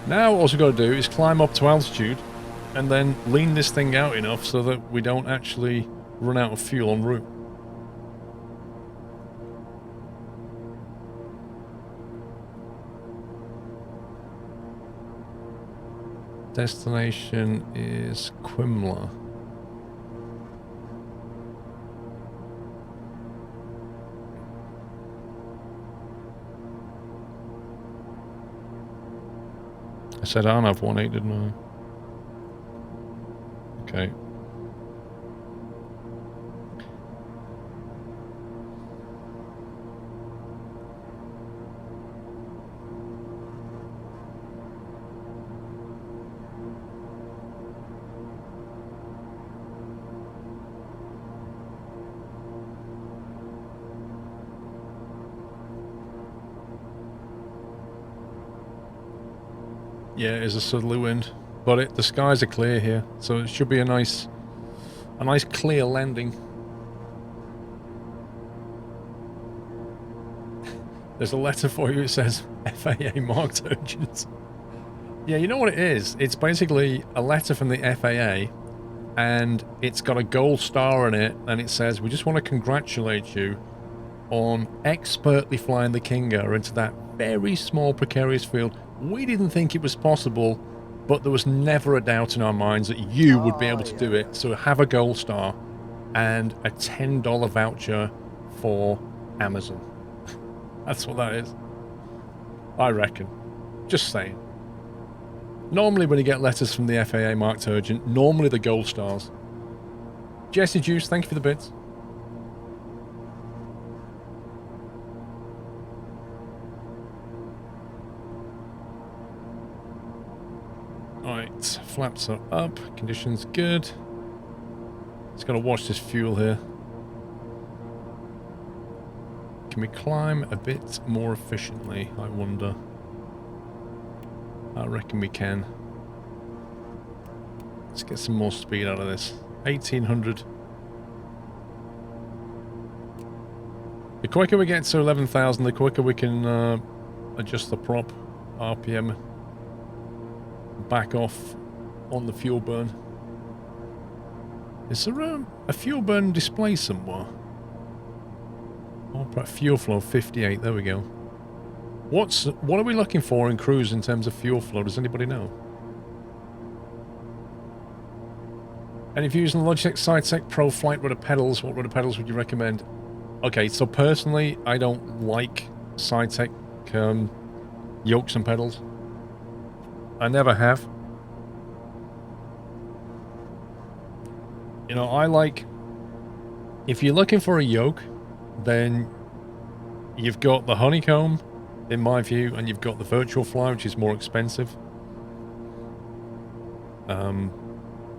Now all we've got to do is climb up to altitude and then lean this thing out enough so that we don't actually run out of fuel en route. Destination is Quimla. I said I don't have 1.8, didn't I? Okay. Yeah, it is a southerly wind, but the skies are clear here, so it should be a nice clear landing. There's a letter for you. It says FAA marked urgent. Yeah, you know what it is? It's basically a letter from the FAA, and it's got a gold star in it, and it says, "We just want to congratulate you on expertly flying the King Air into that very small precarious field. We didn't think it was possible, but there was never a doubt in our minds that you would be able to do it. So have a gold star and a $10 voucher for Amazon." That's what that is. I reckon. Just saying. Normally when you get letters from the FAA marked urgent, normally the gold stars. Jesse Juice, thank you for the bits. Right, flaps are up, conditions good. Just gotta watch this fuel here. Can we climb a bit more efficiently, I wonder? I reckon we can. Let's get some more speed out of this. 1800. The quicker we get to 11,000, the quicker we can adjust the prop RPM. Back off on the fuel burn. Is there a fuel burn display somewhere? Oh, fuel flow 58, there we go. What are we looking for in cruise in terms of fuel flow? Does anybody know? And if you're using Logitech SideTech Pro Flight rudder pedals, what rudder pedals would you recommend? Okay, so personally, I don't like SideTech yokes and pedals. I never have. You know, I like... If you're looking for a yoke, then you've got the Honeycomb, in my view, and you've got the Virtual Fly, which is more expensive.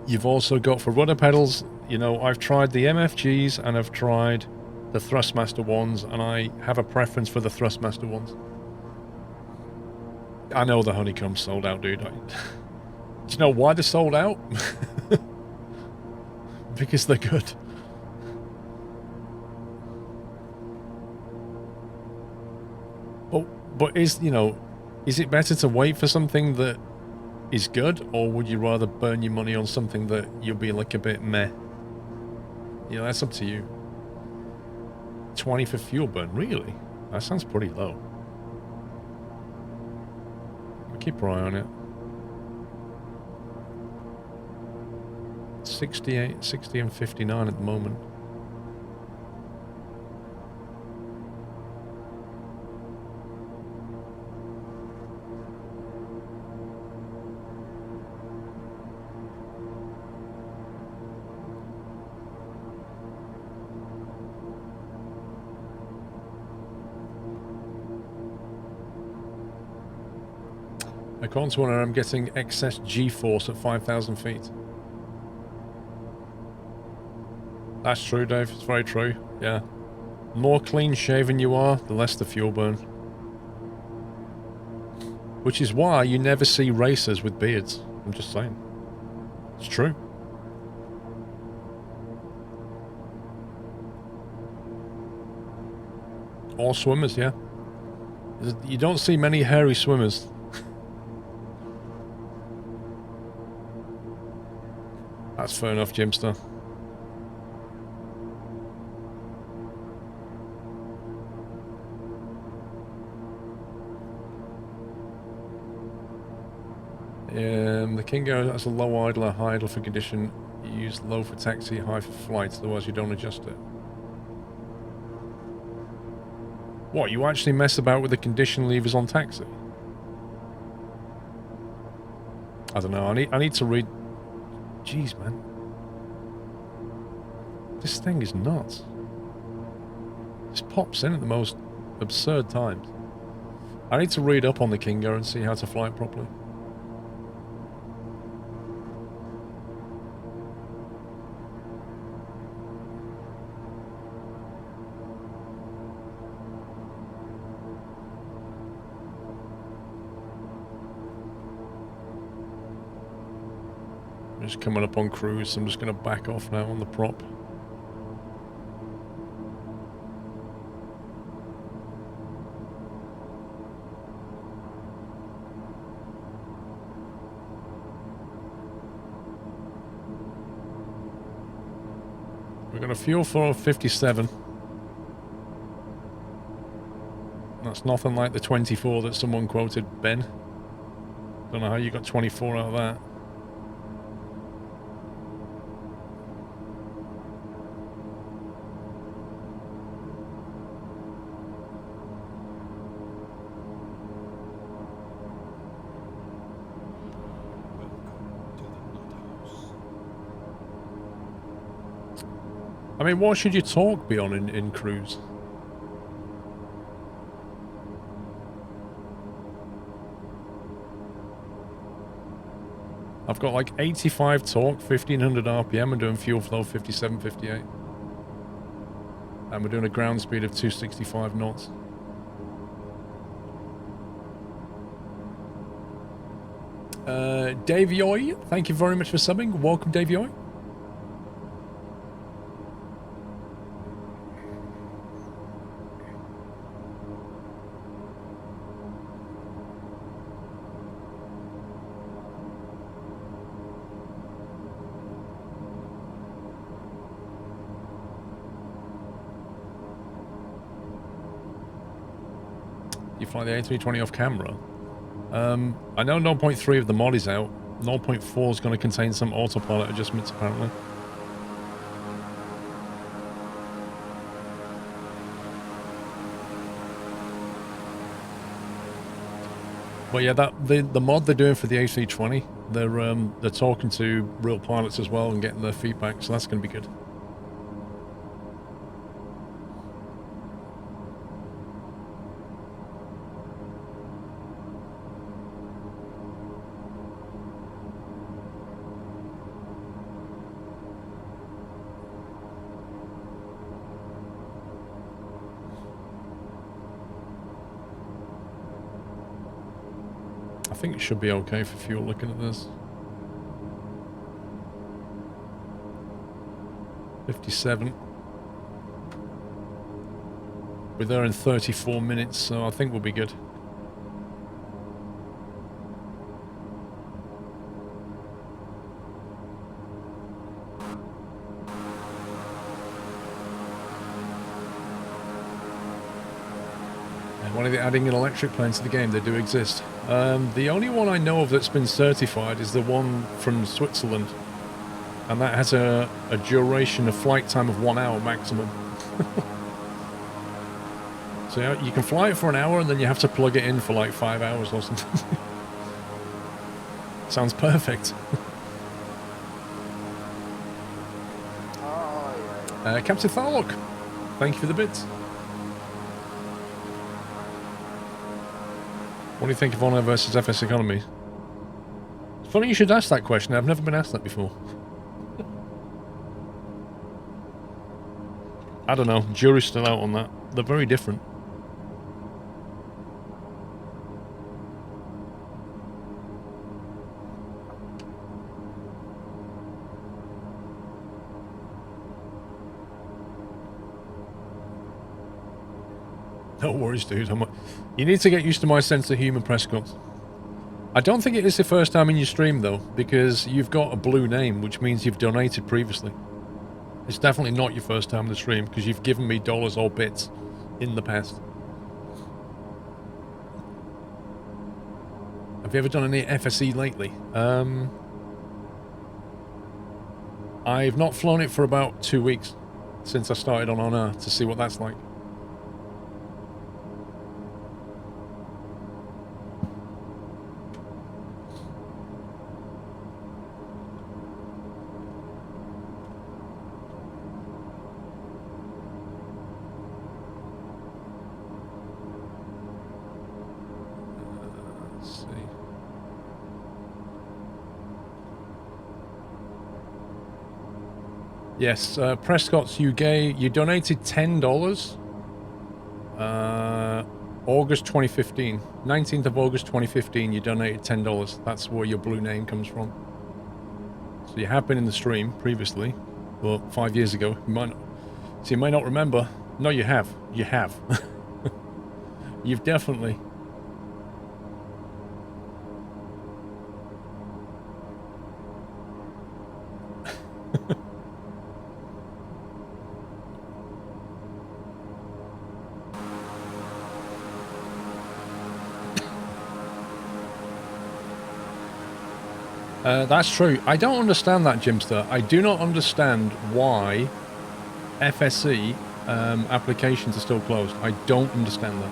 You've also got, for rudder pedals, you know, I've tried the MFGs and I've tried the Thrustmaster ones, and I have a preference for the Thrustmaster ones. I know the Honeycomb's sold out, dude. Do you know why they're sold out? Because they're good. But is it better to wait for something that is good, or would you rather burn your money on something that you'll be like a bit meh? You know, that's up to you. 20 for fuel burn, really? That sounds pretty low. We'll keep our eye on it. 68, 60 and 59 at the moment. According to one, I'm getting excess G-force at 5,000 feet. That's true, Dave. It's very true. Yeah. more clean shaven you are, the less the fuel burn. Which is why you never see racers with beards. I'm just saying. It's true. Or swimmers, yeah. You don't see many hairy swimmers. That's fair enough, Jimster. The Kingo has a low idler, high idle for condition. You use low for taxi, high for flight, otherwise you don't adjust it. What, you actually mess about with the condition levers on taxi? I don't know, I need to read... Jeez, man. This thing is nuts. This pops in at the most absurd times. I need to read up on the Kingo and see how to fly it properly. Just coming up on cruise, so I'm just going to back off now on the prop. We're going to fuel for 57. That's nothing like the 24 that someone quoted, Ben. Don't know how you got 24 out of that. I mean, what should your torque be on in cruise? I've got like 85 torque, 1500 RPM, and doing fuel flow 57, 58. And we're doing a ground speed of 265 knots. Davey, thank you very much for subbing. Welcome, Davey. You fly the A320 off camera. I know 0.3 of the mod is out. 0.4 is going to contain some autopilot adjustments, apparently. But yeah, the mod they're doing for the A320, they're talking to real pilots as well and getting their feedback, so that's going to be good. I think it should be okay for fuel looking at this. 57. We're there in 34 minutes, so I think we'll be good. When are they adding an electric plane to the game? They do exist. The only one I know of that's been certified is the one from Switzerland. And that has a duration of flight time of 1 hour maximum. So you can fly it for an hour and then you have to plug it in for like 5 hours or something. Sounds perfect. Captain Tharlock, thank you for the bits. What do you think of Honor versus FS Economy? It's funny you should ask that question. I've never been asked that before. I don't know. Jury's still out on that. They're very different. No worries, dude. You need to get used to my sense of humour, Prescott. I don't think it is the first time in your stream, though, because you've got a blue name, which means you've donated previously. It's definitely not your first time in the stream, because you've given me dollars or bits in the past. Have you ever done any FSE lately? I've not flown it for about 2 weeks since I started on Honor to see what that's like. Yes, Prescott's UK, you donated $10. August 2015. 19th of August 2015, you donated $10. That's where your blue name comes from. So you have been in the stream previously, but 5 years ago. So you might not remember. No, you have. You have. You've definitely. That's true. I don't understand that, Jimster. I do not understand why FSE applications are still closed. I don't understand that.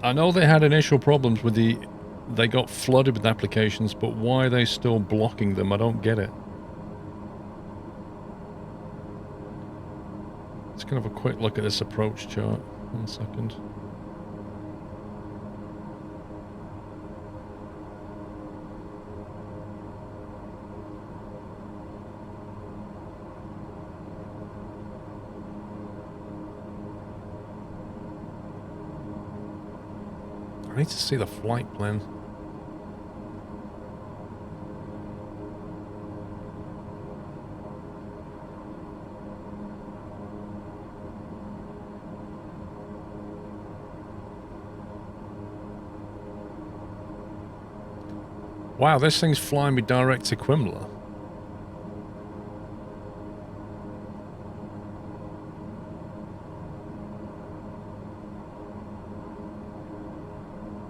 I know they had initial problems with they got flooded with applications, but why are they still blocking them? I don't get it. Let's kind of a quick look at this approach chart. 1 second. I need to see the flight plan. Wow, this thing's flying me direct to Quimler.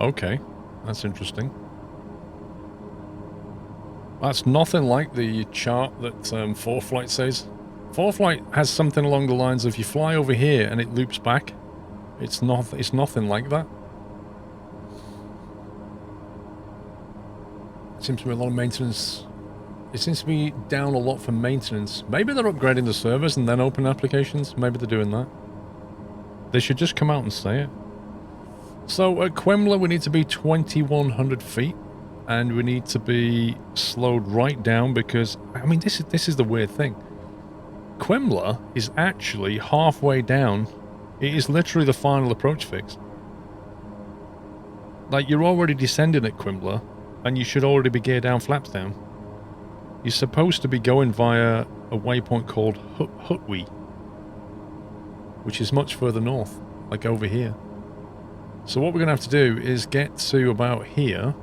Okay, that's interesting. That's nothing like the chart that 4Flight says. 4Flight has something along the lines of you fly over here and it loops back. It's nothing like that. Seems to be a lot of maintenance. It seems to be down a lot for maintenance. Maybe they're upgrading the servers and then open applications. Maybe they're doing that. They should just come out and say it. So at Quimler we need to be 2,100 feet, and we need to be slowed right down because I mean this is the weird thing. Quimler is actually halfway down. It is literally the final approach fix. Like, you're already descending at Quimler, and you should already be gear down, flaps down. You're supposed to be going via a waypoint called Hutwi, which is much further north, like over here. So what we're going to have to do is get to about here.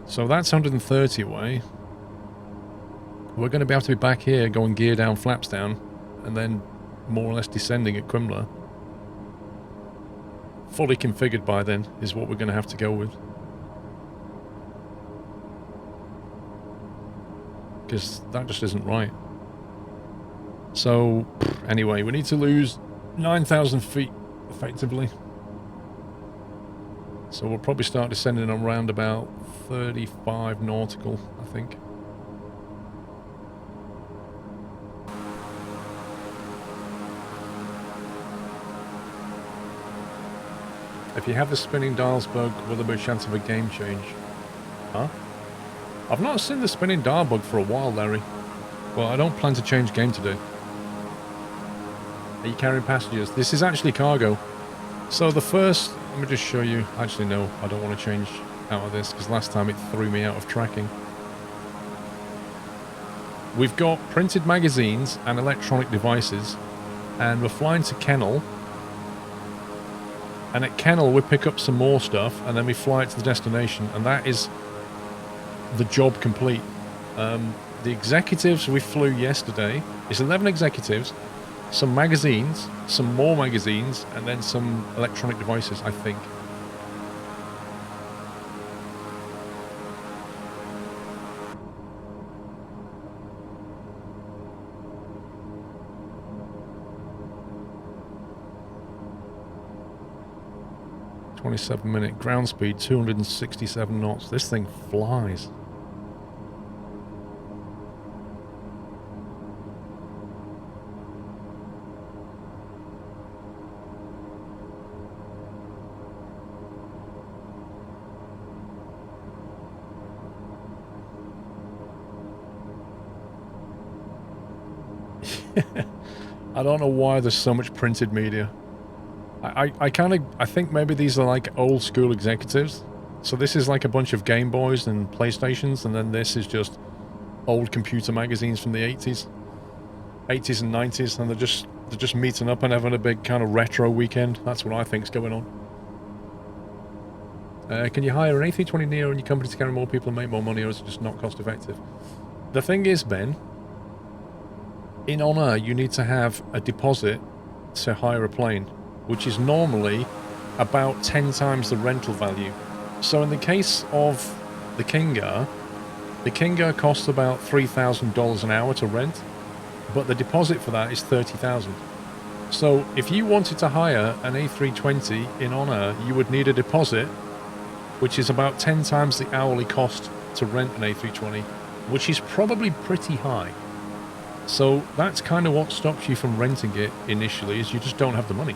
So that's 130 away. We're going to be able to be back here going gear down, flaps down, and then more or less descending at Quimler. Fully configured by then is what we're going to have to go with. Because that just isn't right. So, anyway, we need to lose 9,000 feet, effectively. So we'll probably start descending around about 35 nautical, I think. If you have the spinning dials bug, will there be a chance of a game change? Huh? I've not seen the spinning dial bug for a while, Larry. Well, I don't plan to change game today. Are you carrying passengers? This is actually cargo. So the first... Let me just show you. Actually, no. I don't want to change out of this because last time it threw me out of tracking. We've got printed magazines and electronic devices. And we're flying to Kennel. And at Kennel, we pick up some more stuff. And then we fly it to the destination. And that is the job complete. The executives we flew yesterday is 11 executives, some magazines, some more magazines, and then some electronic devices, I think. .27-minute ground speed, 267 knots. This thing flies. I don't know why there's so much printed media. I think maybe these are like old school executives. So this is like a bunch of Game Boys and PlayStations, and then this is just old computer magazines from the 80s and 90s, and they're just meeting up and having a big kind of retro weekend. That's what I think's going on. Can you hire an A320neo in your company to carry more people and make more money, or is it just not cost effective? The thing is, Ben, in Honor, you need to have a deposit to hire a plane, which is normally about 10 times the rental value. So in the case of the Kinga costs about $3,000 an hour to rent, but the deposit for that is $30,000. So if you wanted to hire an A320 in Honor, you would need a deposit, which is about 10 times the hourly cost to rent an A320, which is probably pretty high. So that's kind of what stops you from renting it initially, is you just don't have the money.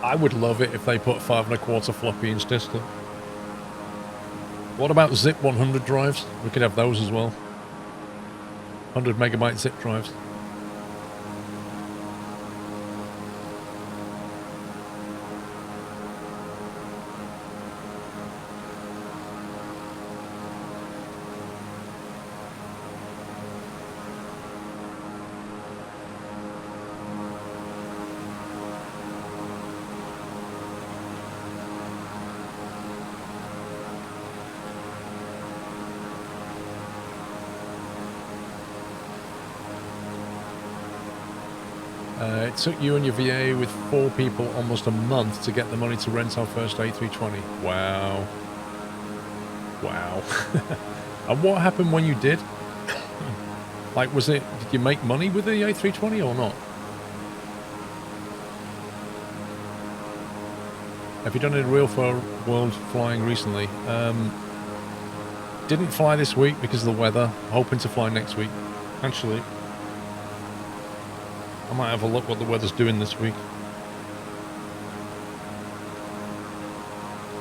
I would love it if they put 5 1/4 floppy inch disk. What about zip 100 drives? We could have those as well. 100 megabyte zip drives. It took you and your VA with 4 people almost a month to get the money to rent our first A320. Wow. Wow. And what happened when you did? Like, did you make money with the A320 or not? Have you done any real world flying recently? Didn't fly this week because of the weather. Hoping to fly next week. Actually, I might have a look what the weather's doing this week.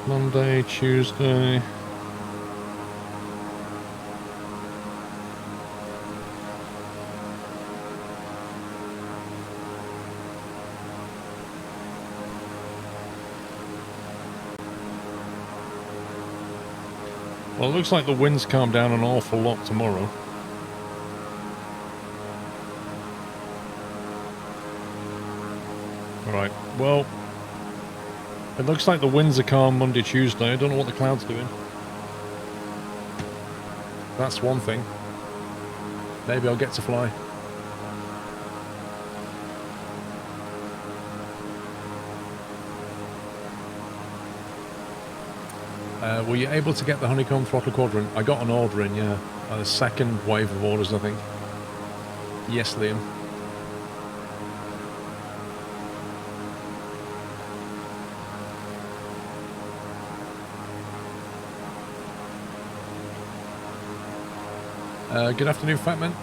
Monday, Tuesday. Well, it looks like the winds calm down an awful lot tomorrow. Right, well, it looks like the winds are calm Monday, Tuesday. I don't know what the clouds are doing. That's one thing. Maybe I'll get to fly. Were you able to get the honeycomb throttle quadrant? I got an order in, yeah. The second wave of orders, I think. Yes, Liam. Good afternoon, Fatman.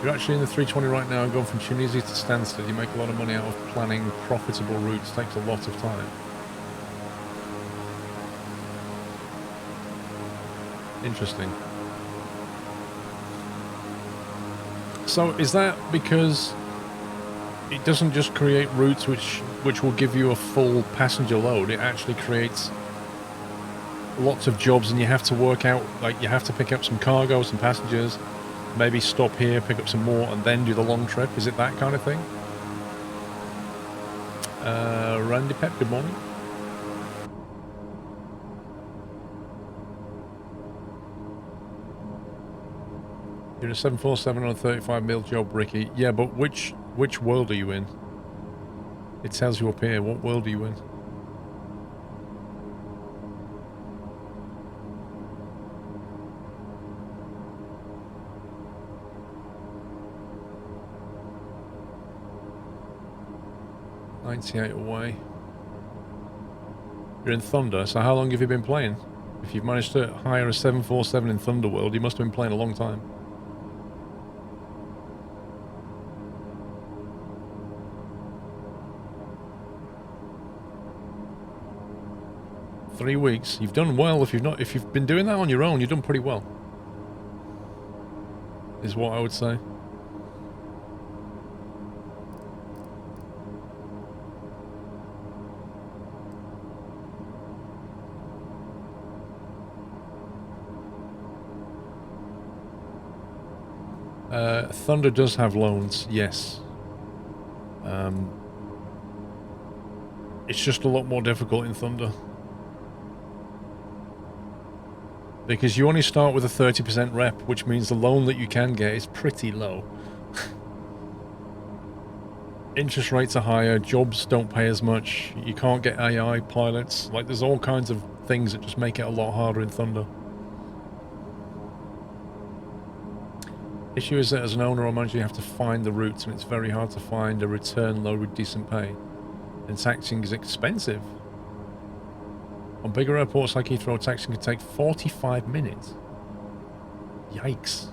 You're actually in the 320 right now and going from Tunisia to Stansted. You make a lot of money out of planning profitable routes. Takes a lot of time. Interesting. So is that because it doesn't just create routes which will give you a full passenger load? It actually creates lots of jobs, and you have to work out, like, you have to pick up some cargo, some passengers, maybe stop here, pick up some more, and then do the long trip. Is it that kind of thing? Randy Pep, good morning. You're in a 747 on a 35 mil job, Ricky. Yeah, but which world are you in? It tells you up here. What world are you in? .98 away. You're in Thunder, so how long have you been playing? If you've managed to hire a 747 in Thunderworld, you must have been playing a long time. Three weeks. You've done well. If you've been doing that on your own, you've done pretty well. Is what I would say. Thunder does have loans, yes. It's just a lot more difficult in Thunder. Because you only start with a 30% rep, which means the loan that you can get is pretty low. Interest rates are higher, jobs don't pay as much, you can't get AI pilots. Like, there's all kinds of things that just make it a lot harder in Thunder. Issue is that as an owner or manager you have to find the routes, and it's very hard to find a return load with decent pay. And taxiing is expensive. On bigger airports like Heathrow, taxiing can take 45 minutes. Yikes.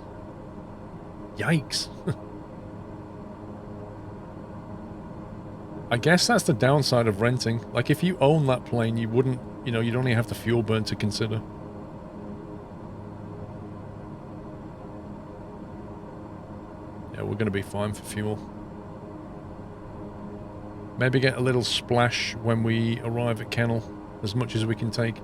Yikes. I guess that's the downside of renting. Like, if you own that plane, you wouldn't, you know, you'd only have the fuel burn to consider. Yeah, we're going to be fine for fuel. Maybe get a little splash when we arrive at Kennel, as much as we can take.